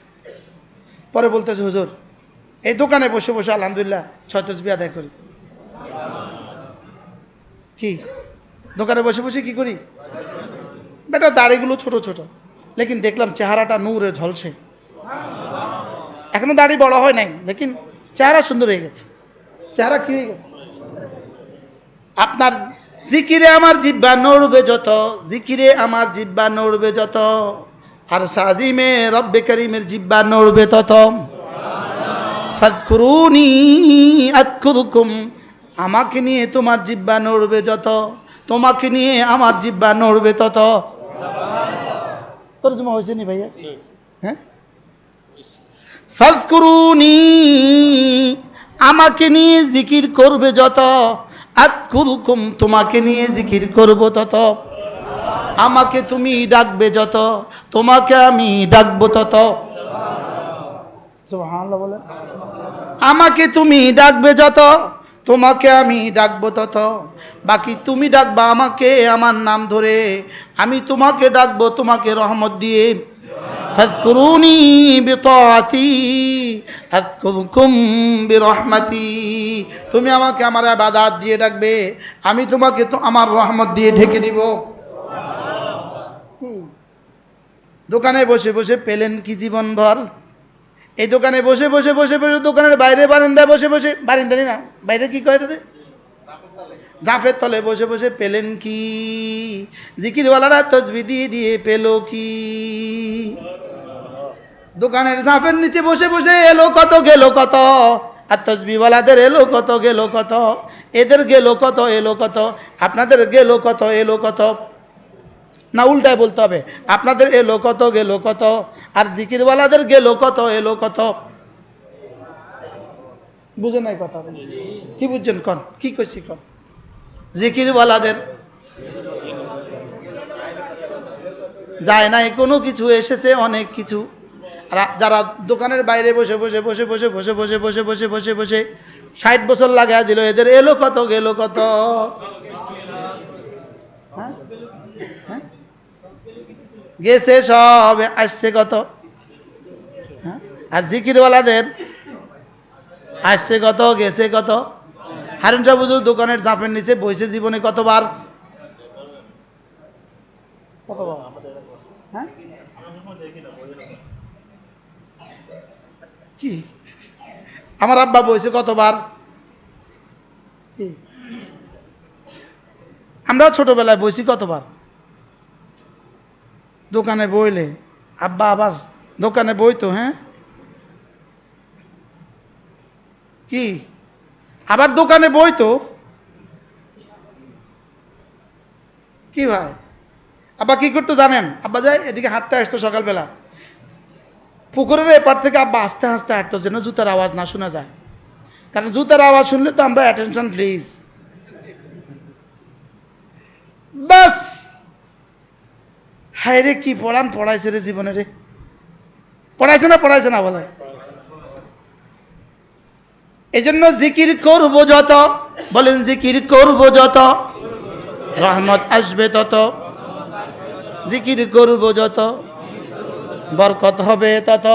পরে বলতেছে, হুজুর এই দোকানে বসে বসে আলহামদুলিল্লাহ 6 তাসবিহ আদায় করি। কি দোকানে বসে বসে কি করি? বেটা দাড়িগুলো ছোট ছোট, লেকিন দেখলাম চেহারাটা নূরে ঝলসে। এখনো দাড়ি বড় হয় নাই, লেকিন চেহারা সুন্দর হয়ে গেছে। চেহারা কি হয়ে গেছে? আপনার জিকিরে আমার জিহ্বা নড়বে যত, জিকিরে আমার জিহ্বা নড়বে যত, আর সাজিমে রব্বে করিমের জিহ্বা নড়বে তত। ফাযকুরুনি আযকুরুকুম, আমাকে নিয়ে তোমার জিহ্বা নড়বে যত, তোমাকে নিয়ে আমার জিহ্বা নড়বে তত। তরজমা হয়েছে নি ভাইয়া? হ্যাঁ, ফাযকুরুনি, আমাকে নিয়ে জিকির করবে যত, আযকুরুকুম, তোমাকে নিয়ে জিকির করব তত। আমাকে তুমি ডাকবে যত, তোমাকে আমি ডাকবো তত। সুবহানাল্লাহ বলেন। আমাকে তুমি ডাকবে যত, তোমাকে আমি ডাকবো তত। বাকি তুমি ডাকবা আমাকে আমার নাম ধরে, আমি তোমাকে ডাকবো তোমাকে রহমত দিয়ে। ফাযকুরুনি বিতাআতি আযকুরকুম বিরহমাতি, তুমি আমাকে আমার ইবাদত দিয়ে ডাকবে, আমি তোমাকে তো আমার রহমত দিয়ে ঢেকে দিব। দোকানে বসে বসে পেলেন কি জীবনভর? এই দোকানে বসে বসে বসে বসে, দোকানের বাইরে বারান্দায় বসে বসে, বারান্দা না বাইরে কি কয় রে, জাফের তলে বসে বসে পেলেন কি? জিকিরওয়ালারা তসবিহ দিয়ে দিয়ে পেল কি? দোকানের জাফের নিচে বসে বসে এলো কত গেল কত, আর তসবিহওয়ালাদের এলো কত গেল কত, এদের গেল কত এলো কত, আপনাদের গেল কত এলো কত। না উল্টায় বলতে হবে, আপনাদের এলো কত গেল কত, আর জিকিরওয়ালাদের গেল কত এলো কত। বুঝে নাই কথা? কি বুঝছেন কন? কি কইছি কন? জিকিরওয়ালাদের যায় নাই কোনো কিছু, এসেছে অনেক কিছু। আর যারা দোকানের বাইরে বসে বসে বসে বসে বসে বসে বসে বসে বসে বসে 60 বছর লাগাই দিল, এদের এলো কত গেল কত। হ্যাঁ, গেছে সব, আসছে কত। হ্যাঁ, আর জিকিরওয়ালাদের আসছে কত গেছে কত। হারুন শাহ হুজুর দোকানের চাপের নিচে বসে জীবনে কতবার, কতবার? হ্যাঁ, কি আমার আব্বা বসে কতবার? কি আমরাও ছোটবেলায় বসি কতবার? দোকানে বইলে আব্বা আবার দোকানে বইতো। হ্যাঁ, কি আবার দোকানে বই তো কি ভাই, আব্বা কি করতো জানেন? আব্বা যায় এদিকে হাঁটতে আসতো সকালবেলা, পুকুরের এপার থেকে আব্বা আস্তে আস্তে হাঁটতো যেন জুতার আওয়াজ না শোনা যায়, কারণ জুতার আওয়াজ শুনলে তো আমরা অ্যাটেনশন প্লিজ। বাস হায় রে কি পড়াইছে রে জীবনে রে, পড়াইছে না বলে। এই জন্য জিকির করবো যত, বলেন জিকির করবো যত রহমত আসবে তত, জিকির করবো যত বরকত হবে তত।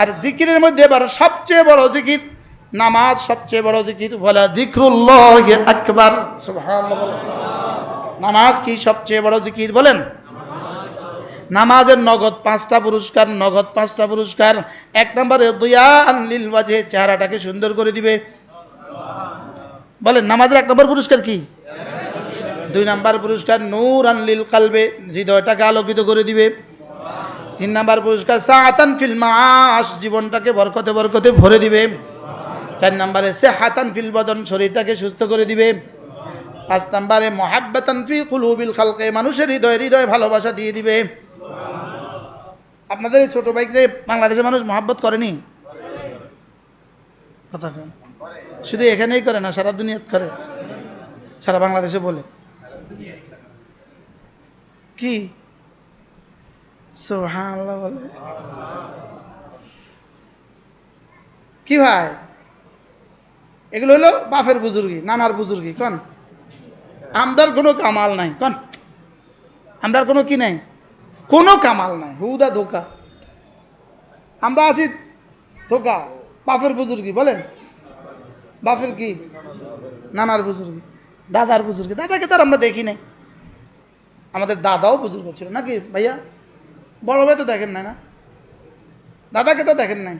আর জিকিরের মধ্যে এবার সবচেয়ে বড় জিকির নামাজ, সবচেয়ে বড় জিকির বলে যিকরুল্লাহ আকবার। সুবহানাল্লাহ। নামাজ কি সবচেয়ে বড় জিকির বলেন? নামাজের নগদ 5টা পুরস্কার, নগদ 5টা পুরস্কার। 1 নম্বরে দুয়ান লিল ওয়াজহে, চেহারাটাকে সুন্দর করে দিবে। বলেন নামাজের 1 নম্বর পুরস্কার কি? 2 নম্বর পুরস্কার নূরান লিল কলবে, হৃদয়টাকে আলোকিত করে দিবে। 3 নম্বর পুরস্কার সাআতান ফিল মাআশ, জীবনটাকে বরকতে বরকতে ভরে দিবে। 4 নম্বরে সিহাতান ফিল বদন, শরীরটাকে সুস্থ করে দিবে। 5 নম্বরে মুহাব্বাতান ফি কুলুবিল খালকে, মানুষের হৃদয়ে ভালোবাসা দিয়ে দিবে। আপনাদের এই ছোট ভাইকে বাংলাদেশের মানুষ মহব্বত করেনি? কথা কেন? শুধু এখানেই করে না, সারা দুনিয়াত করে, সারা বাংলাদেশে বলে কি সুবহানাল্লাহ বলে কি ভাই? এগুলো হলো বাপের বুজুর্গি, নানার বুজুর্গি। কন আমরার কোনো কামাল নাই, কন আমরার কোনো কি নাই, কোনো কামাল নাই, হুদা ধোকা। আমরা আছি ধোকা, বাপের বুজুর্গি। বলেন বাপের কি? নানার বুজুর্গি, দাদার বুজুর্গি। দাদাকে তো আর আমরা দেখি নাই, আমাদের দাদাও বুজুর্গ ছিল নাকি ভাইয়া? বড় ভাই তো দেখেন নাই না, দাদাকে তো দেখেন নাই।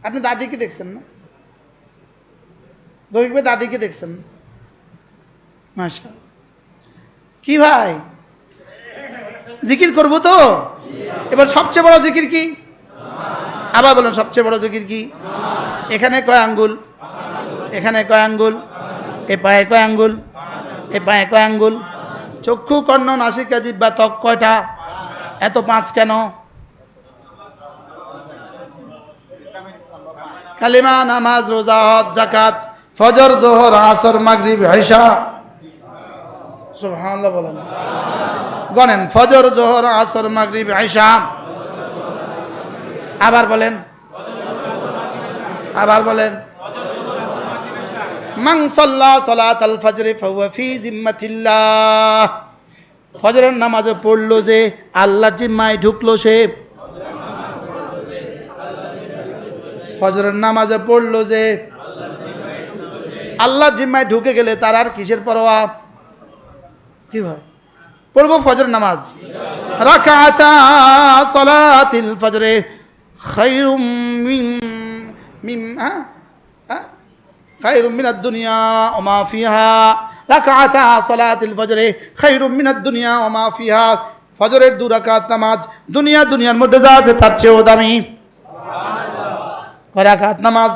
আপনি দাদিকে দেখছেন না? রবিক ভাই দাদিকে দেখছেন? মাশা কি ভাই, জিকির করবো তো। এবার সবচেয়ে বড় জিকির কি? আবার বলেন সবচেয়ে বড় জিকির কি? এখানে কয় আঙ্গুল? এখানে কয় আঙ্গুল? এ পায়ে কয় আঙ্গুল? এ পায়ে কয় আঙ্গুল? চক্ষু কর্ণ নাসিকা জিহ্বা ত্বক কয়টা? এত 5 কেন? কালিমা, নামাজ, রোজা, হজ, যাকাত, ফজর, জোহর, আসর, মাগরিব, ইশা। সুবহানাল্লাহ বলেন, গণেন ফজর, জোহর, আসর, মাগরিব, ইশা। আবার বলেন, আবার বলেন। মান সাল্লা সালাতাল ফজর ফাহুয়া ফি জিম্মাতিল্লাহ, ফজরের নামাজে পড়লো যে আল্লাহর জিম্মায় ঢুকলো সে। ফজরের নামাজে পড়লো যে আল্লাহর জিম্মায় ঢুকে গেলে তার আর কিসের পরোয়া? কি ভাই পড়বো ফজর নামাজ, রাকাতা সালাতিল ফজরে খায়রুম মিন খায়রুম মিনাদ দুনিয়া ওয়া মা ফিহা। রাকাতা সালাতিল ফজরে খায়রুম মিনাদ দুনিয়া ওয়া মা ফিহা, ফজরের 2 রাকাত নামাজ দুনিয়ার মধ্যে যা আছে তার চেয়েও দামি। কয় রাকাত নামাজ?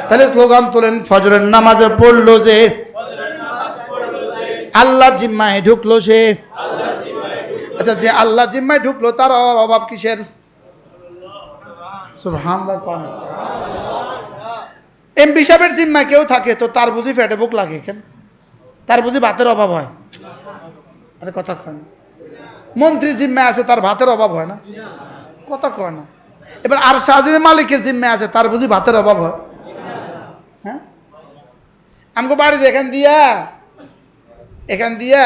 তাহলে স্লোগান তোলেন, ফজরের নামাজে পড়লো যে আল্লাহর জিম্মায় ঢুকলো সে। আচ্ছা, যে আল্লাহর জিম্মায় ঢুকলো তার অভাব কিসের? সুবহানাল্লাহ। এমপি সাহেবের জিম্মায় কেউ থাকে তো তার বুঝি পেটে বুক লাগে কেন? তার বুঝি ভাতের অভাব হয়? আরে কথা কয় না। মন্ত্রীর জিম্মায় আছে তার ভাতের অভাব হয় না? কথা কয় না। এবার আর শাহজিনের মালিকের জিম্মায় আছে তার বুঝি ভাতের অভাব হয়? হ্যাঁ, আমাকে বাড়ির এখান দিয়া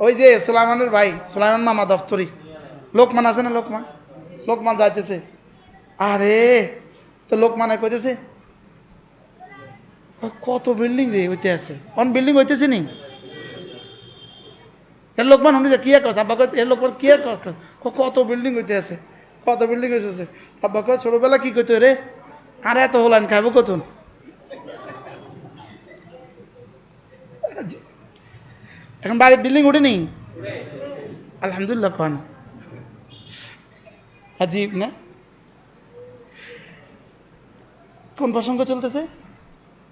ওই যে সুলাইমানের ভাই, সুলাইমান মামা দপ্তরি, লোকমান আছে না, লোকমান যাইতেছে। আরে তো লোকমানে কইতেছে কত বিল্ডিং রে হইতে আছে, অন বিল্ডিং হইতেছে নি। এর লোকমান শুনি কি কস? আব্বা কয় এর লোকমান কি কত বিল্ডিং হইতে আছে, কত বিল্ডিং হইতেছে। আব্বা কয় ছোটবেলা কি কইতো রে, আরে এত হলান খাইব কতন। এখন বাড়ির বিল্ডিং উঠেনি? আলহামদুলিল্লাহ। কন আজীব না? কোন প্রসঙ্গ চলতেছে?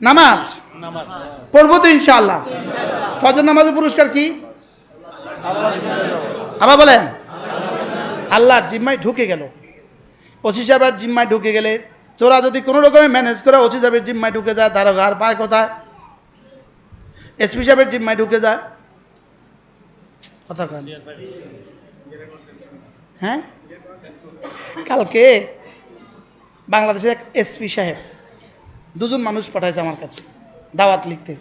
নামাজ নামাজ পড়বো তো ইনশাআল্লাহ। ফজর নামাজের পুরস্কার কি আবার বলেন? আল্লাহর জিম্মায় ঢুকে গেল। ওসি সাহেবের জিম্মায় ঢুকে গেলে চোরা যদি কোনো রকমে ম্যানেজ করে ওসি সাহেবের জিম্মায় ঢুকে যায়, তার ঘর পায় কোথায়? এসপি সাহেবের জিম্মায় ঢুকে যায়। কথা কেন? হ্যাঁ, কালকে বাংলাদেশের এক এসপি সাহেব দুজন মানুষ পাঠাইছে আমার কাছে দাওয়াত লিখতে।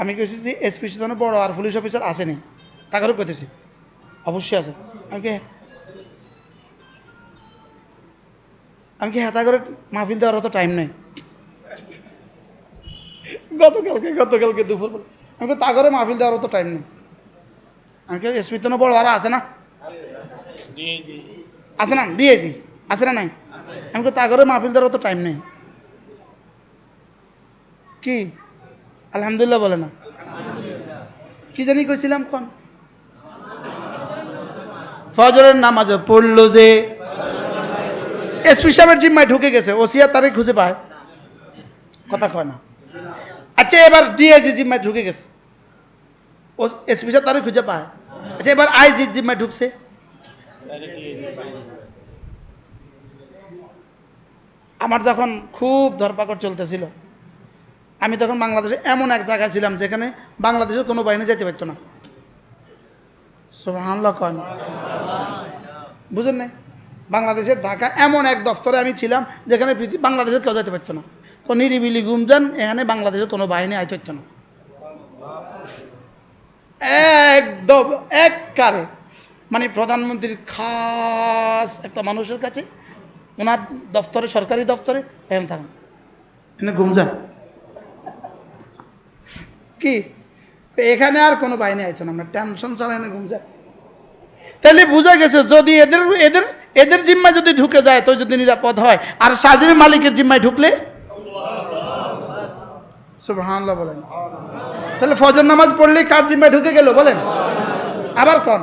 আমি কেছি যে এসপি জন্য বড় আর পুলিশ অফিসার আসেনি, তাকেও কেতেছি অবশ্যই আছে। আমি কি হাতা করে মাহফিল দেওয়ার অত টাইম নেই। গতকালকে দুপুর আমি তা করে মাহফিল দেওয়ার অত টাইম নেই। আমি কি এসপি তো বড় আর আছে না? আছে না? দিয়েছি, আছে না নাই? আমি তা করে মাহফিল দেওয়ার অত টাইম নেই। কি আলহামদুলিল্লাহ বলে না? কি জানি কইছিলাম কোন ফজরের নামাজে পড়লো যে এসপি সাহেবের জিম্মায় ঢুকে গেছে, ওসিয়ার তারে খুঁজে পায়, কথা কয় না। আচ্ছা এবার ডিআইজি জিম্মায় ঢুকে গেছে, ও এসপি সাহেব তারে খুঁজে পায়। আচ্ছা এবার আইজি জিম্মায় ঢুকছে, আমার যখন খুব ধরপাকড় চলতেছিল, আমি তখন বাংলাদেশে এমন এক জায়গায় ছিলাম যেখানে বাংলাদেশের কোনো বাহিনী যেতে পারতো না। সুবহানাল্লাহ কয় না? বুঝেন নাই? বাংলাদেশের ঢাকা এমন এক দফতরে আমি ছিলাম যেখানে বাংলাদেশের কেউ যেতে পারতো না। তো নিরিবিলি গুমজান, এখানে বাংলাদেশের কোনো বাহিনী আইতে পারতো না। একদম এক কারে মানে প্রধানমন্ত্রীর খাস একটা মানুষের কাছে, ওনার দফতরে, সরকারি দফতরে এখানে থাকেন, এখানে গুমজান কি এখানে আর কোনো বাহিনী আইতো না, আমরা টেনশন ছাড়া এনে গুমজান। তাহলে বোঝা গেছে যদি এদের এদের এদের জিম্মায় যদি ঢুকে যায় তো যদি নিরাপদ হয়, আর সাজিমি মালিকের জিম্মায় ঢুকলে সুবহানাল্লাহ বলেন। তাহলে ফজর নামাজ পড়লে কার জিম্মায় ঢুকে গেল বলেন? আবার কোন?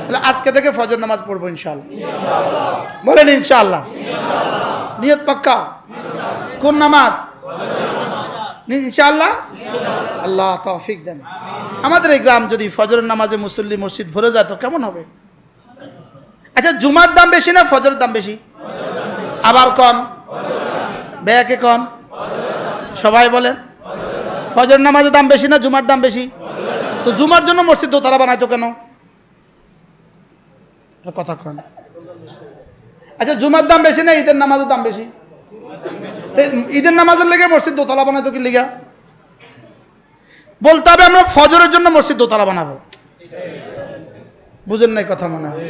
তাহলে আজকে থেকে ফজর নামাজ পড়বো ইনশাআল্লাহ, বলেন ইনশাআল্লাহ। নিয়ত পাক্কা? কোন নামাজ? ইনশাআল্লাহ। আল্লাহ তৌফিক দেন। আমাদের এই গ্রাম যদি ফজরের নামাজে মুসল্লি মসজিদ ভরে যায় তো কেমন হবে? আচ্ছা জুমার দাম বেশি না ফজরের দাম বেশি? আবার কন বেয়াকে কন, সবাই বলেন। ফজর নামাজের দাম বেশি না জুমার দাম বেশি? তো জুমার জন্য মসজিদ দোতলা বানাইতো কেন? কথা কন। আচ্ছা জুমার দাম বেশি না ঈদের নামাজের দাম বেশি? ঈদের নামাজের লেগে মসজিদ দোতলা বানাইতো কি লিগা? বলতে হবে আমরা ফজরের জন্য মসজিদ দোতলা বানাবো। বুঝেন নাই কথা মনে হয়?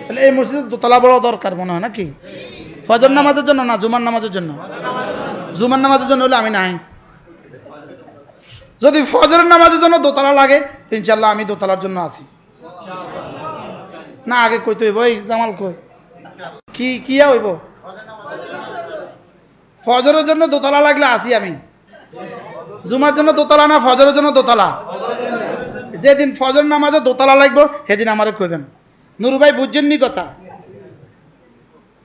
তাহলে এই মসজিদের দোতলা বড় দরকার মনে হয় নাকি? ফজর নামাজের জন্য না জুমার নামাজের জন্য? জুমার নামাজের জন্য হলে আমি নাই। যদি ফজরের নামাজের জন্য দোতলা লাগে ইনশাল্লাহ আমি দোতলার জন্য আছি। না আগে কইতে হইব, এই জামাল কই কি কিয়া হইব? ফজরের জন্য দোতলা লাগলে আসি আমি। জুমার জন্য দোতলা না ফজরের জন্য দোতলা? যেদিন ফজর নামাজে দোতলা লাগবো সেদিন আমারে কইবেন। নুরু ভাই বুঝছেন নি কথা?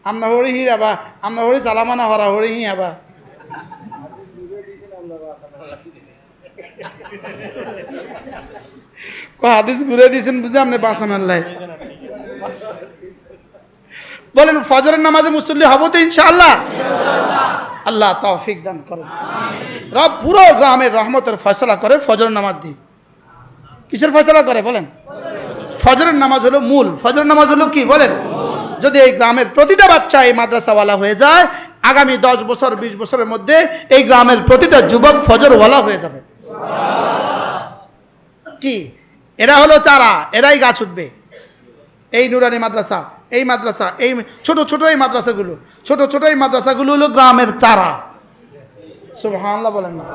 আমরা হরি হি আবা, আমরা হরি সালামানা হরা হরি হি আবা। হাদিস ঘুরে দিয়েছেন বুঝে আপনি বাঁচান আল্লাহ। বলেন ফজরের নামাজে মুসল্লি হবো তো ইনশাআল্লাহ? আল্লাহ তৌফিক দান করেন। রব পুরো গ্রামের রহমতের ফয়সালা করে ফজরের নামাজ দিয়ে। কিসের ফয়সালা করে বলেন? ফজরের নামাজ হলো মূল। ফজরের নামাজ হলো কি বলেন? যদি এই গ্রামের প্রতিটা বাচ্চা এই মাদ্রাসাওয়ালা হয়ে যায়, আগামী 10 বছর 20 বছরের মধ্যে এই গ্রামের প্রতিটা যুবক ফজরওয়ালা হয়ে যাবে। কি এরা হলো চারা, এরাই গাছ উঠবে। এই নুরানি মাদ্রাসা, এই মাদ্রাসা, এই ছোট ছোট এই মাদ্রাসাগুলো, ছোট ছোট এই মাদ্রাসাগুলো হলো গ্রামের চারা। সুবহানাল্লাহ বলেন না?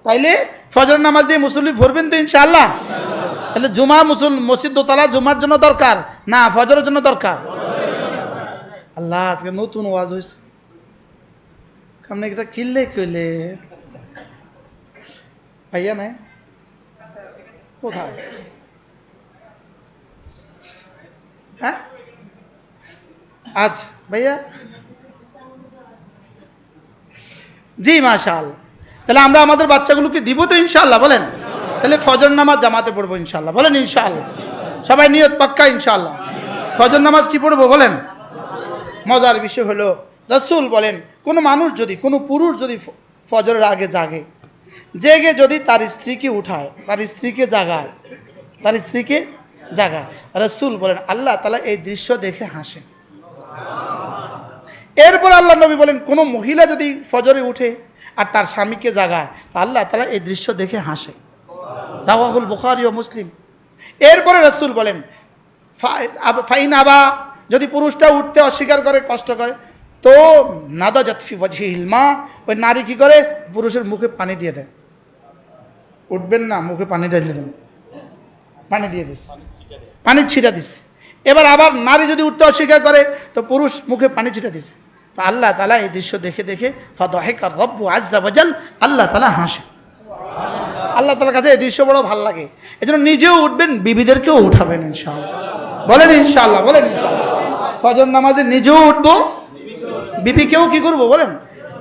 তাইলে ফজর নামাজ দিয়ে মুসল্লি ভরবেন তো ইনশাআল্লাহ? তাহলে জুমা মসজিদ দোতলা জুমার জন্য দরকার না ফজরের জন্য দরকার? আল্লাহ আজকে নতুন ওয়াজ হয়েছে, কামনে এটা কিনলে কইলে ভাইয়া নাই কোথায়? হ্যাঁ আজ ভাইয়া জি মাশাআল্লাহ। তাহলে আমরা আমাদের বাচ্চাগুলোকে দিব তো ইনশাআল্লাহ, বলেন। তাহলে ফজর নামাজ জামাতে পড়বো ইনশাআল্লাহ, বলেন ইনশাআল্লাহ। সবাই নিয়ত পাক্কা ইনশাআল্লাহ। ফজর নামাজ কি পড়বো বলেন। মজার বিষয় হলো রাসূল বলেন, কোনো মানুষ যদি, কোনো পুরুষ যদি ফজরের আগে জাগে, জেগে যদি তার স্ত্রীকে উঠায়, তার স্ত্রীকে জাগায়, তার স্ত্রীকে জাগায়, রাসূল বলেন আল্লাহ তাআলা এই দৃশ্য দেখে হাসে। এরপর আল্লাহ নবী বলেন, কোনো মহিলা যদি ফজরে উঠে আর তার স্বামীকে জাগায়, আল্লাহ তাআলা এই দৃশ্য দেখে হাসে। রাওয়াহুল বুখারী ও মুসলিম। এরপরে রাসূল বলেন, ফাইন আবা, যদি পুরুষটা উঠতে অস্বীকার করে, কষ্ট করে, তো নাদাজাত ফি ওয়াজহিল মা, ওই নারী কি করে, পুরুষের মুখে পানি দিয়ে দেয়। উঠবেন না, মুখে পানি ঢেলে দেন, পানি দিয়ে দিস, পানি ছিটা দিস। এবার আবার নারী যদি উঠতে অস্বীকার করে, তো পুরুষ মুখে পানি ছিটা দিছে। তো আল্লাহ তাআলা এই দৃশ্য দেখে দেখে ফাদাহিকা রব্বু আযজা ওয়াজাল, আল্লাহ তাআলা হাসে। আল্লাহ তাআলার কাছে এই দৃশ্য বড় ভালো লাগে। এজন্য নিজেও উঠবেন, বিবিদেরকেও উঠাবেন ইনশাআল্লাহ, বলেন ইনশাআল্লাহ, বলেন ইনশাআল্লাহ। ফজর নামাজে নিজেও উঠবো, বিবিকেও কি করব বলেন।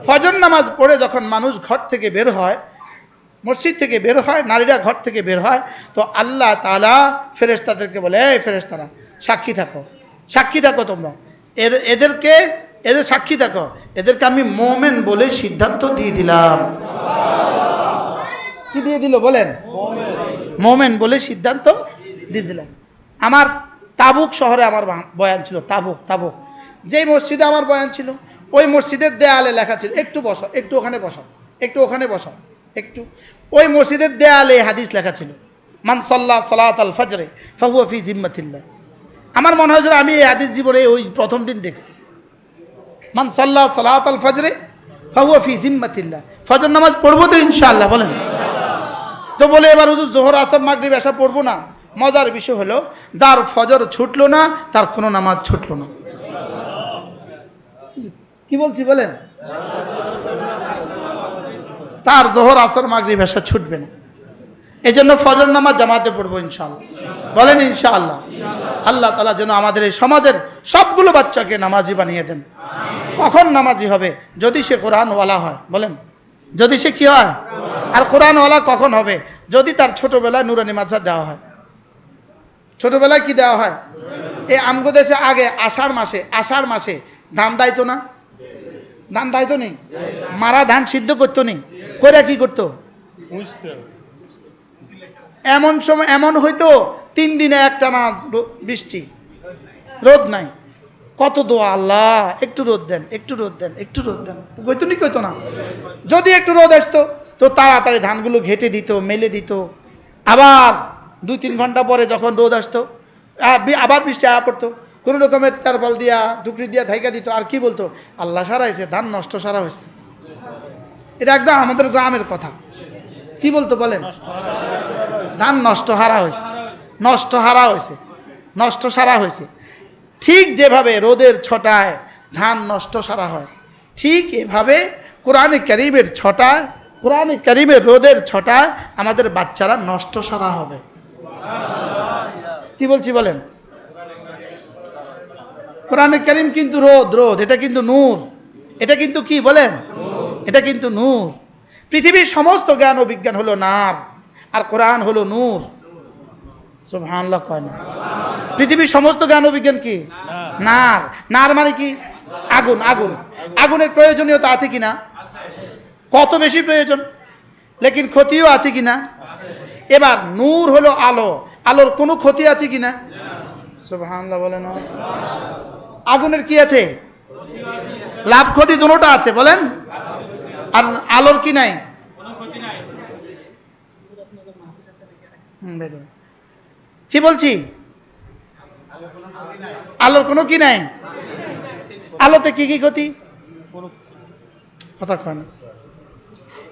ফজর নামাজ পড়ে যখন মানুষ ঘর থেকে বের হয়, মসজিদ থেকে বের হয়, নারীরা ঘর থেকে বের হয়, তো আল্লাহ তাআলা ফেরেশতাদেরকে বলে, এই ফেরেশতারা সাক্ষী থাকো, সাক্ষী থাকো তোমরা, এদের সাক্ষী থাকো, এদেরকে আমি মোমেন বলে সিদ্ধান্ত দিয়ে দিলাম। কি দিয়ে দিল বলেন, মোমেন বলে সিদ্ধান্ত দিয়ে দিলাম। আমার তাবুক শহরে আমার বয়ান ছিল, তাবুক যেই মসজিদে আমার বয়ান ছিল, ওই মসজিদের দেয়ালে লেখা ছিল, একটু বসো, একটু ওখানে বসো, একটু ওখানে বসো, একটু। ওই মসজিদের দেয়ালে হাদিস লেখা ছিল, মান সাল্লা সালাতাল ফজরে ফাহুয়া ফি জিম্মাতিল্লাহ। আমার মনে হয় যে আমি এই হাদিস জীবনে ওই প্রথম দিন দেখছি, মান সাল্লা সালাতাল ফজরে ফাহুয়া ফি জিম্মাতিল্লাহ। ফজর নামাজ পড়বো তো ইনশাআল্লাহ, বলেন। তো বলে এবার হুজুর জোহর আসর মাগরিব এসা পড়বো না। মজার বিষয় হলো, যার ফজর ছুটলো না তার কোনো নামাজ ছুটলো না। কি বলছি বলেন, তার জোহর আসর মাগরিব এসা ছুটবে না। এই জন্য ফজর নামাজ জামাতে পড়বো ইনশাআল্লাহ, বলেন ইনশাআল্লাহ। আল্লাহ তাআলা যেন আমাদের এই সমাজের সবগুলো বাচ্চাকে নামাজি বানিয়ে দেন। কখন নামাজি হবে? যদি সে কোরআনওয়ালা হয়, বলেন। যদি সে কি হয়? আর কোরআনওয়ালা কখন হবে? যদি তার ছোটবেলায় নুরানি মাদ্রাসা দেওয়া হয়। ছোটবেলায় কি দেওয়া হয়? এই আমগো দেশে আগে আষাঢ় মাসে ধান দাইতো না, ধান দাইতো নি, মারা ধান সিদ্ধ করতো নি, করে কি করতো, এমন সময় এমন হইতো 3 দিনে একটানা বৃষ্টি, রোদ নাই, কত দোয়া, আল্লাহ একটু রোদ দেন, একটু রোদ দেন, একটু রোদ দেন, কইতো নি, কইতো না। যদি একটু রোদ আসতো তো তাড়াতাড়ি ধানগুলো ঘেটে দিত, মেলে দিত। আবার 2-3 ঘন্টা পরে যখন রোদ আসতো, আবার বৃষ্টি আয়া পড়তো, কোনো রকমের তারপাল দিয়া টুকরি দিয়া ঢাইকা দিত, আর কি বলতো, আল্লাহ সারা হয়েছে, ধান নষ্ট সারা হয়েছে। এটা একদম আমাদের গ্রামের কথা। কি বলতো বলেন, ধান নষ্ট হারা হয়েছে, নষ্ট হারা হয়েছে, নষ্ট সারা হয়েছে। ঠিক যেভাবে রোদের ছটায় ধান নষ্ট সারা হয়, ঠিক এভাবে কোরআনে কারীমের ছটায়, কোরআনে কারীমের রোদের ছটায় আমাদের বাচ্চারা নষ্ট সারা হবে। কি বলছি বলেন, কোরআনে কারীম কিন্তু রোদ, এটা কিন্তু নূর, এটা কিন্তু কি বলেন, এটা কিন্তু নূর। পৃথিবীর সমস্ত জ্ঞান ও বিজ্ঞান হলো নার, আর কোরআন হলো নূর। সুবহানাল্লাহ কয় না? পৃথিবীর সমস্ত জ্ঞান ও বিজ্ঞান কি? নার। নার মানে কি? আগুন। আগুনের প্রয়োজনীয়তা আছে কিনা? কত বেশি প্রয়োজন, লেকিন ক্ষতিও আছে কিনা? এবার নূর হলো আলো, আলোর কোনো ক্ষতি আছে কিনা? সুবহানাল্লাহ বলেন। আগুনের কি আছে? লাভ ক্ষতি দুটোটা আছে, বলেন। আর আলোর কি নাই? কি বলছি, আলোর কোনো কি নাই? আলোতে কি কি ক্ষতি? কথা কয় না।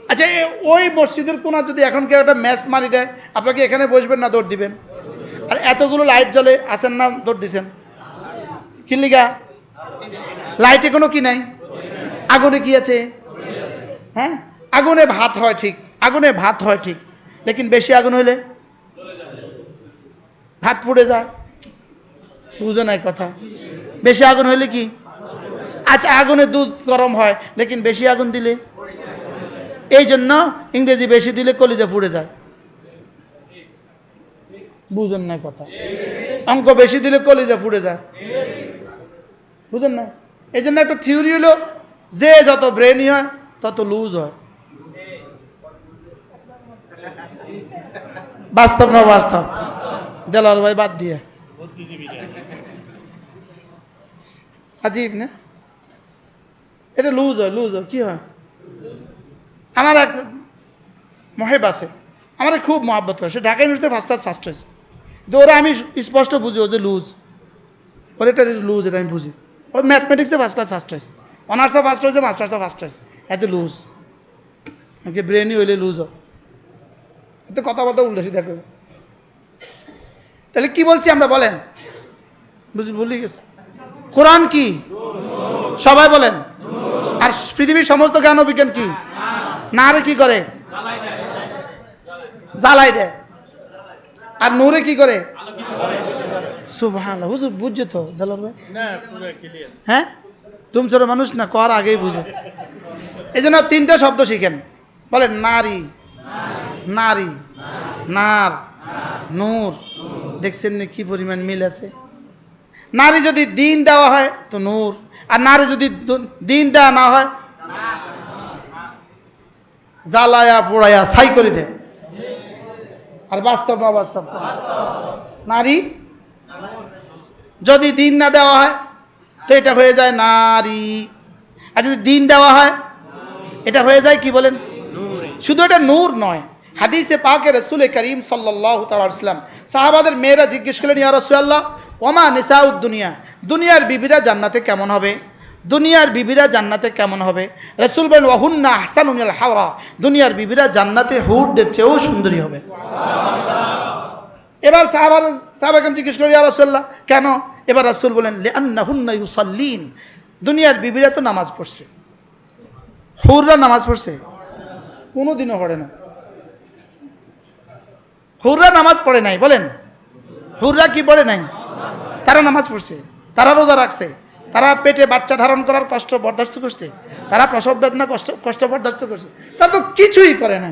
আচ্ছা, ওই মসজিদের কোনা যদি এখন কেউ একটা ম্যাচ মারি দেয়, আপনাকে এখানে বসবেন না দৌড় দিবেন? আর এতগুলো লাইট জ্বলে, আছেন না, দৌড় দিছেন কি লিগা? লাইটে কোনো কি নাই, আগুনে কি আছে? হ্যাঁ, আগুনে ভাত হয় ঠিক, আগুনে ভাত হয় ঠিক, লেকিন বেশি আগুন হইলে ভাত পুড়ে যায়। বুঝে নাই কথা? বেশি আগুন হইলে কি? আচ্ছা, আগুনে দুধ গরম হয়, লেকিন বেশি আগুন দিলে এই জন্য ইংরেজি বেশি দিলে কলিজা পুড়ে যায়। বুঝেন না কথা? অঙ্ক বেশি দিলে কলিজা পুড়ে যায়, বুঝেন না? এই জন্য একটা থিওরি হলো যে যত ব্রেনই হয় তত লুজ হয়। বাস্তব না বাস্তব? দেলার ভাই বাদ দিয়ে আজীব না, এটা লুজ হয়, লুজ হয়। কি হয়? আমার এক মহেব আছে, আমার খুব মহাব্বত করে, সে ঢাকা ইউনিভার্সিটি ফার্স্ট হয়েছে, তো ওরা আমি স্পষ্ট বুঝি ও যে লুজ, ওর এটা লুজ, এটা আমি বুঝি। ও ম্যাথমেটিক্সে ফার্স্ট হয়েছে, অনার্সও ফার্স্ট হয়েছে, মাস্টার্সও ফার্স্ট হয়েছে, এত লুজ। আমাকে ব্রেনই হইলে লুজ হয়, এত কথাবার্তা উল্টো সিধা করবে। তাহলে কি বলছি আমরা বলেন? ভুলে গেছি। কোরআন কি? সবাই বলেন। আর পৃথিবীর সমস্ত জ্ঞান ও বিজ্ঞান কি? না রে কি করে? জ্বালাই দেয়। আর নূরে কি করে? সুবহানাল্লাহ। হুজুর বুঝছে তো দেলার ভাই? হ্যাঁ, তুমি ছোট মানুষ না, কর আগেই বুঝে। এই জন্য তিনটা শব্দ শিখেন, বলেন নারী, নারী, নার, নূর। দেখছেন না কি পরিমাণ মিল আছে? নারী যদি দিন দেওয়া হয় তো নূর, আর নারী যদি দিন দেওয়া না হয় জ্বালায়া পোড়ায়া ছাই করে দেয়। আর বাস্তব না বাস্তব? নারী যদি দিন না দেওয়া হয় তো এটা হয়ে যায় নারী, আর যদি দিন দেওয়া হয় এটা হয়ে যায় কি বলেন? শুধু এটা নূর নয়, হাদিসে পাকে রসুল করিম সাল্লাল্লাহু তাআলা আলাইহি ওয়াসাল্লাম সাহাবাদের মেয়েরা জিজ্ঞেস করলেন, ইয়া রাসূলুল্লাহ ওমা নিসাউদ দুনিয়া, দুনিয়ার বিবিরা জান্নাতে কেমন হবে? দুনিয়ার বিবিরা জান্নাতে কেমন হবে? রাসূল বলেন ওয়াহুন্না আহসানু মিনাল হাওরা, দুনিয়ার বিবিরা জান্নাতে হুরদের চেয়েও সুন্দরী হবে। এবার সাহাবাগণ জিজ্ঞেস করলেন, ইয়া রাসূলুল্লাহ কেন? এবার রাসূল বলেন লিআন্নাহুন্না ইউসাল্লিন, দুনিয়ার বিবিরা তো নামাজ পড়ছে, হুররা নামাজ পড়ছে? কোনোদিনও পড়ে না। হুররা নামাজ পড়ে নাই, বলেন হুররা কি পড়ে নাই? তারা নামাজ পড়ছে, তারা রোজা রাখছে, তারা পেটে বাচ্চা ধারণ করার কষ্ট বরদাস্ত করছে, তারা প্রসব বেদনা কষ্ট বরদাস্ত করছে, তারা তো কিছুই করে না।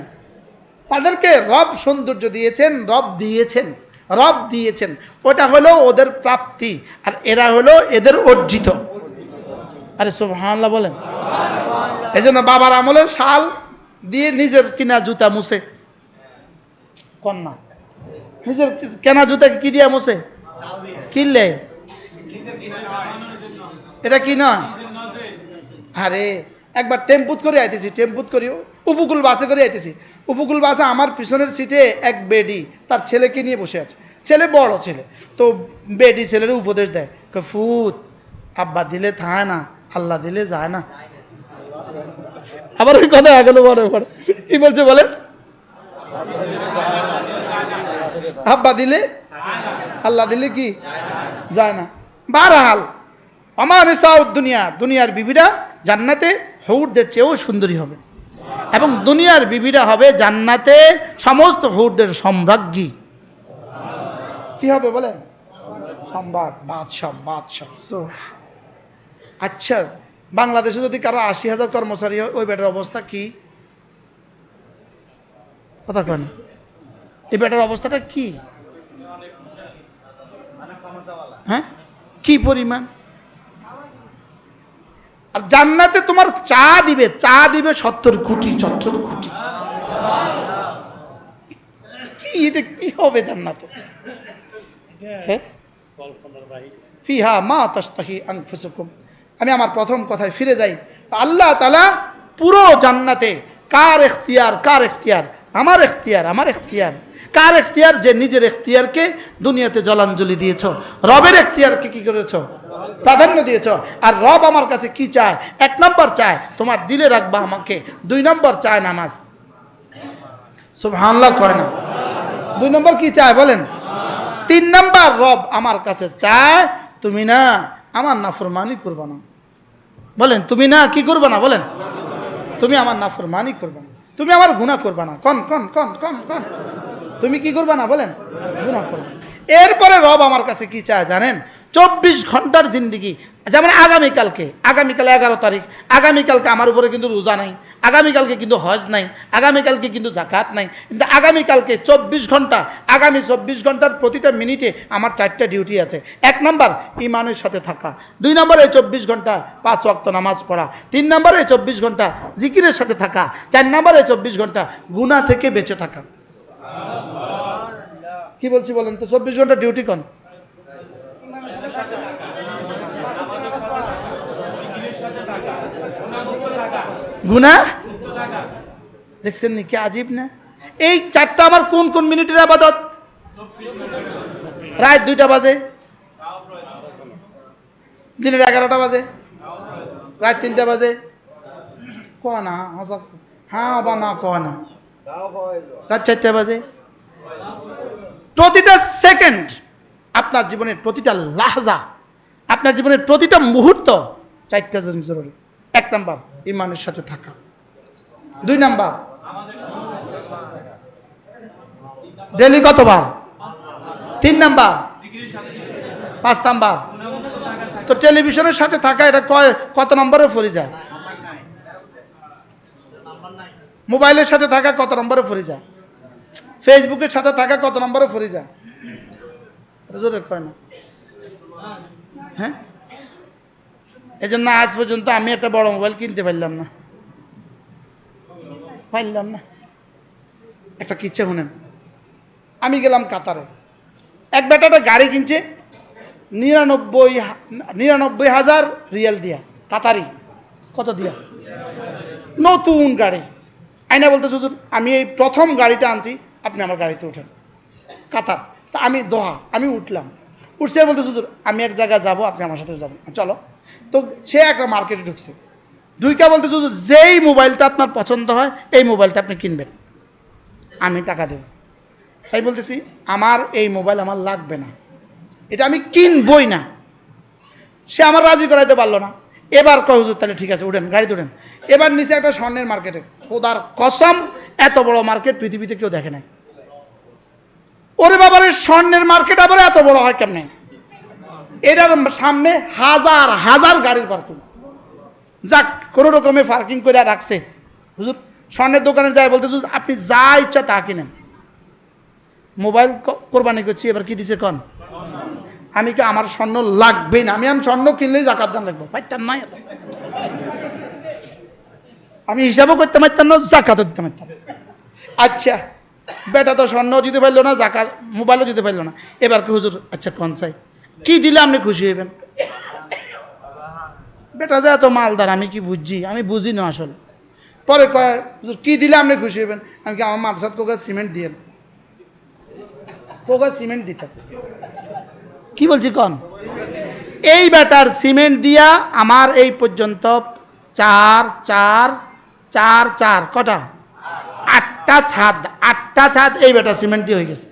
তাদেরকে রব সৌন্দর্য দিয়েছেন, রব দিয়েছেন, ওটা হলো ওদের প্রাপ্তি, আর এরা হলো এদের অর্জিত। আরে সুবহানাল্লাহ বলেন। এই জন্য বাবার আমলের শাল দিয়ে নিজের কিনা জুতা মুছে, কন্যা নিজের কেনা জুতাকে কি দিয়ে মুছে? কিনলে এটা কি নয়? আরে একবার টেম্পুত করে আইতেছি, উপকূল বাসে করে আইতেছি, উপকূল বাসে আমার পিছনের সিটে এক বেডি তার ছেলেকে নিয়ে বসে আছে, ছেলে বড় ছেলে, তো বেডি ছেলের উপদেশ দেয়, ফুত আব্বা দিলে থায় না, আল্লাহ দিলে যায় না। আবার ওই কথা এখনো মনে পড়ে, কি বলছে বলেন? আব্বা দিলে আল্লাহ দিলে কি যায় না। বারহাল আমার নিসাউদ দুনিয়া, দুনিয়ার বিবিরা জান্নাতে হুরদের চেয়েও সুন্দরী হবে, এবং দুনিয়ার বিবিরা হবে জান্নাতে সমস্ত হুরদের সম্রাজ্ঞী। কি হবে বলেন? সম্রাট, বাদশাহ। আচ্ছা, বাংলাদেশে যদি কারো ৮০,০০০ কর্মচারী হয়, ওই বেটার অবস্থা কি? কথা কেন? এই বেটার অবস্থাটা কি? হ্যাঁ, কি পরিমাণ? আর জান্নাতে তোমার চা দিবে ৭০ কোটি। কি এটা কি হবে জান্নাতে? হ্যাঁ, ফিহা মা তাশতাহি আনফুসুকুম। আমি আমার প্রথম কথায় ফিরে যাই। আল্লাহ তাআলা পুরো জান্নাতে কার এখতিয়ার? আমার এখতিয়ার। কার এখতিয়ার? যে নিজের এখতিয়ারকে দুনিয়াতে জলাঞ্জলি দিয়েছ, রবের এখতিয়ারকে কি করেছ? প্রাধান্য দিয়েছ। আর রব আমার কাছে কি চায়? ১ নম্বর চায় তোমার দিলে রাখবা আমাকে, ২ নম্বর চায় নামাজ। সুবহানাল্লাহ কয় না? ২ নম্বর কি চায় বলেন? ৩ নম্বর রব আমার কাছে চায় তুমি না আমার নাফরমানি করবা না। বলেন তুমি না কি করবা না? বলেন তুমি আমার নাফরমানি করবা না, তুমি আমার গুনাহ করবা না। কন তুমি কি করবা না? বলেন গুনাহ করবা। এরপরে রব আমার কাছে কি চায় জানেন? ২৪ ঘন্টার জিন্দিগি। যেমন আগামীকাল ১১ তারিখ, আগামীকালকে আমার উপরে কিন্তু রোজা নাই, আগামীকালকে কিন্তু হজ নাই, আগামীকালকে কিন্তু জাকাত নাই, কিন্তু আগামীকালকে 24 ঘন্টা, আগামী 24 ঘন্টার প্রতিটা মিনিটে আমার 4টা ডিউটি আছে। 1 নাম্বার ইমানের সাথে থাকা, 2 নম্বরে 24 ঘন্টা 5 ওয়াক্ত নামাজ পড়া, 3 নম্বরে 24 ঘন্টা জিকিরের সাথে থাকা, 4 নম্বরে 24 ঘন্টা গুনাহ থেকে বেঁচে থাকা। কি বলছি বলেন তো? 24 ঘন্টা ডিউটি কোন? গুনাহ দেখছেন নি কি আজীব না? এই 4টা আমার কোন কোন মিনিটের ইবাদত? রাত 2টা বাজে, দিনের 11টা বাজে, রাত 3টা বাজে, কনা হ্যাঁ বা না কনা, রাত 4টা বাজে। প্রতিটা সেকেন্ড আপনার জীবনের প্রতিটা লাহজা, আপনার জীবনের প্রতিটা মুহূর্ত 4টা জিনিস জরুরি। 1 নাম্বার ইমানের সাথে থাকা, 2 নাম্বার ডেলি কতবার, 3 নাম্বার, 5 নাম্বার তো টেলিভিশনের সাথে থাকা, এটা কত নম্বরে ফরি যায়? মোবাইলের সাথে থাকা কত নম্বরে ফরি যায়? ফেসবুকের সাথে থাকা কত নম্বরে ফরি যায়? জোরে কয় না। হ্যাঁ, এই জন্য আজ পর্যন্ত আমি একটা বড় মোবাইল কিনতে পারলাম না। একটা কিচ্ছা শুনেন, আমি গেলাম কাতারে, এক বেটাটা গাড়ি কিনছে 99,000 রিয়াল দিয়া, কাতারি, কত দিয়া, নতুন গাড়ি। আইনা বলতে হুজুর আমি এই প্রথম গাড়িটা আনছি, আপনি আমার গাড়িতে উঠেন। কাতার, তা আমি দোহা, আমি উঠলাম, উঠছে বলতে হুজুর আমি এক জায়গায় যাব, আপনি আমার সাথে যাবেন, চলো। তো সে একটা মার্কেটে ঢুকছে, ঢুইকা বলতে হুজুর যেই মোবাইলটা আপনার পছন্দ হয় এই মোবাইলটা আপনি কিনবেন, আমি টাকা দেব। তাই বলতেছি আমার এই মোবাইল আমার লাগবে না, এটা আমি কিনবই না। সে আমার রাজি করাইতে পারলো না। এবার কয় হুজুর তাহলে ঠিক আছে উঠেন, গাড়িতে উঠেন। এবার নিচে একটা স্বর্ণের মার্কেটে, খোদার কসম এত বড় মার্কেট পৃথিবীতে কেউ দেখে নাই। ওরে বাবার, স্বর্ণের মার্কেট আবার এত বড় হয় কেমনে? এটার সামনে হাজার হাজার গাড়ির পার্কিং। যাক, কোনো রকমে পার্কিং করে রাখছে। হুজুর স্বর্ণের দোকানে যায় বলতে হুজুর আপনি যা ইচ্ছা তা কিনেন, মোবাইল কোরবানি করছি, এবার কি দিছে কন? আমি কি আমার স্বর্ণ লাগবেই না, আমি স্বর্ণ কিনলেই জাকাত দান লাগবো, পাইতাম না। আমি হিসাবও করতে পারতাম না, জাকাতও দিতে পারতাম। আচ্ছা বেটা তো স্বর্ণ দিতে পারলো না, জাকাত মোবাইলও দিতে পারলো না। এবার কি হুজুর আচ্ছা কোন চাই, কি দিলে আপনি খুশি হইবেন? বেটা যা এত মালদার, আমি কি বুঝছি? আমি বুঝি না আসলে। পরে কয় হুজুর কি দিলে আপনি খুশি হইবেন? আমি কি আমার মাদ্রাসাত কোকা সিমেন্ট দিয়ে, কোকা সিমেন্ট দিতাম। কি বলছি কন? এই বেটার সিমেন্ট দিয়া আমার এই পর্যন্ত 4 4 4 4 কটা 8টা ছাদ, 8টা ছাদ এই বেটা সিমেন্ট দিয়ে হয়ে গেছে।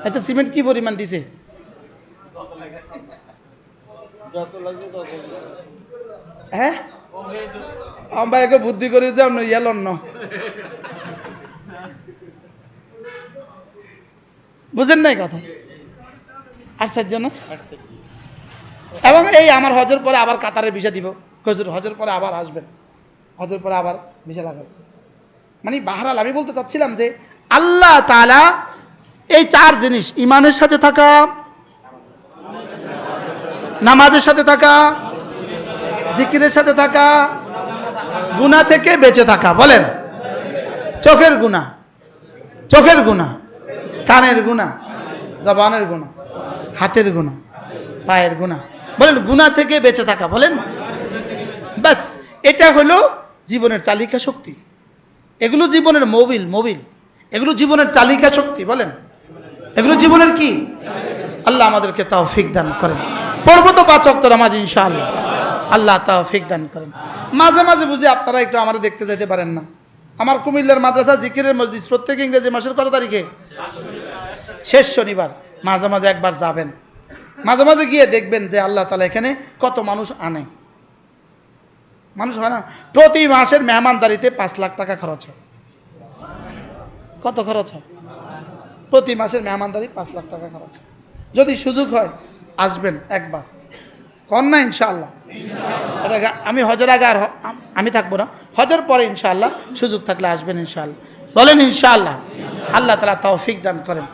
এত সিমেন্ট কি পরিমাণ দিছে? হ্যাঁ, আমরা একে বুদ্ধি করে যে অন্য ইয়াল অন্য, বুঝেন নাই কথা? আশ্চর্য না? এবং এই আমার হজের পরে আবার কাতারে ভিসা দিব, হুজুর হজের পরে আবার আসবেন, হজের পরে আবার ভিসা লাগাবেন। মানে বাহরাল আমি বলতে চাচ্ছিলাম যে আল্লাহ তাআলা এই 4 জিনিস, ইমানের সাথে থাকা, নামাজের সাথে থাকা, জিকিরের সাথে থাকা, গুনাহ থেকে বেঁচে থাকা। বলেন, চোখের গুনাহ, চোখের গুনাহ, কানের গুনাহ, জবানের গুনাহ, হাতের গুনাহ, পায়ের গুনাহ। বলেন গুনাহ থেকে বেঁচে থাকা। বলেন বাস, এটা হলো জীবনের চালিকা শক্তি। এগুলো জীবনের মোবিল, এগুলো জীবনের চালিকা শক্তি। বলেন এগুলো জীবনের কি? আল্লাহ আমাদেরকে তৌফিক দান করেন। পড়বো তো 5 ওয়াক্ত নামাজ ইনশাআল্লাহ, আল্লাহ তৌফিক দান করেন। মাঝে মাঝে বুঝি আপনারা একটু আমার দেখতে যেতে পারেন না। আমার কুমিল্লার মাদ্রাসা জিকিরের মজলিস প্রত্যেক ইংরেজি মাসের কত তারিখে? শেষ শনিবার। মাঝে মাঝে একবার যাবেন, মাঝে মাঝে গিয়ে দেখবেন যে আল্লাহ তাআলা এখানে কত মানুষ আনে। মানুষ হয় না? প্রতি মাসের মেহমানদারিতে 5 লাখ টাকা খরচ হয়। কত খরচ হয়? প্রতি মাসের মেহমানদারি 5 লাখ টাকা খরচ হয়। যদি সুযোগ হয় আসবেন একবার, কন না ইনশাআল্লাহ। আমি হজের আগে আর আমি থাকবো না, হজের পরে ইনশাআল্লাহ সুযোগ থাকলে আসবেন ইনশাআল্লাহ। বলেন ইনশাআল্লাহ। আল্লাহ তাআলা তৌফিক দান করেন।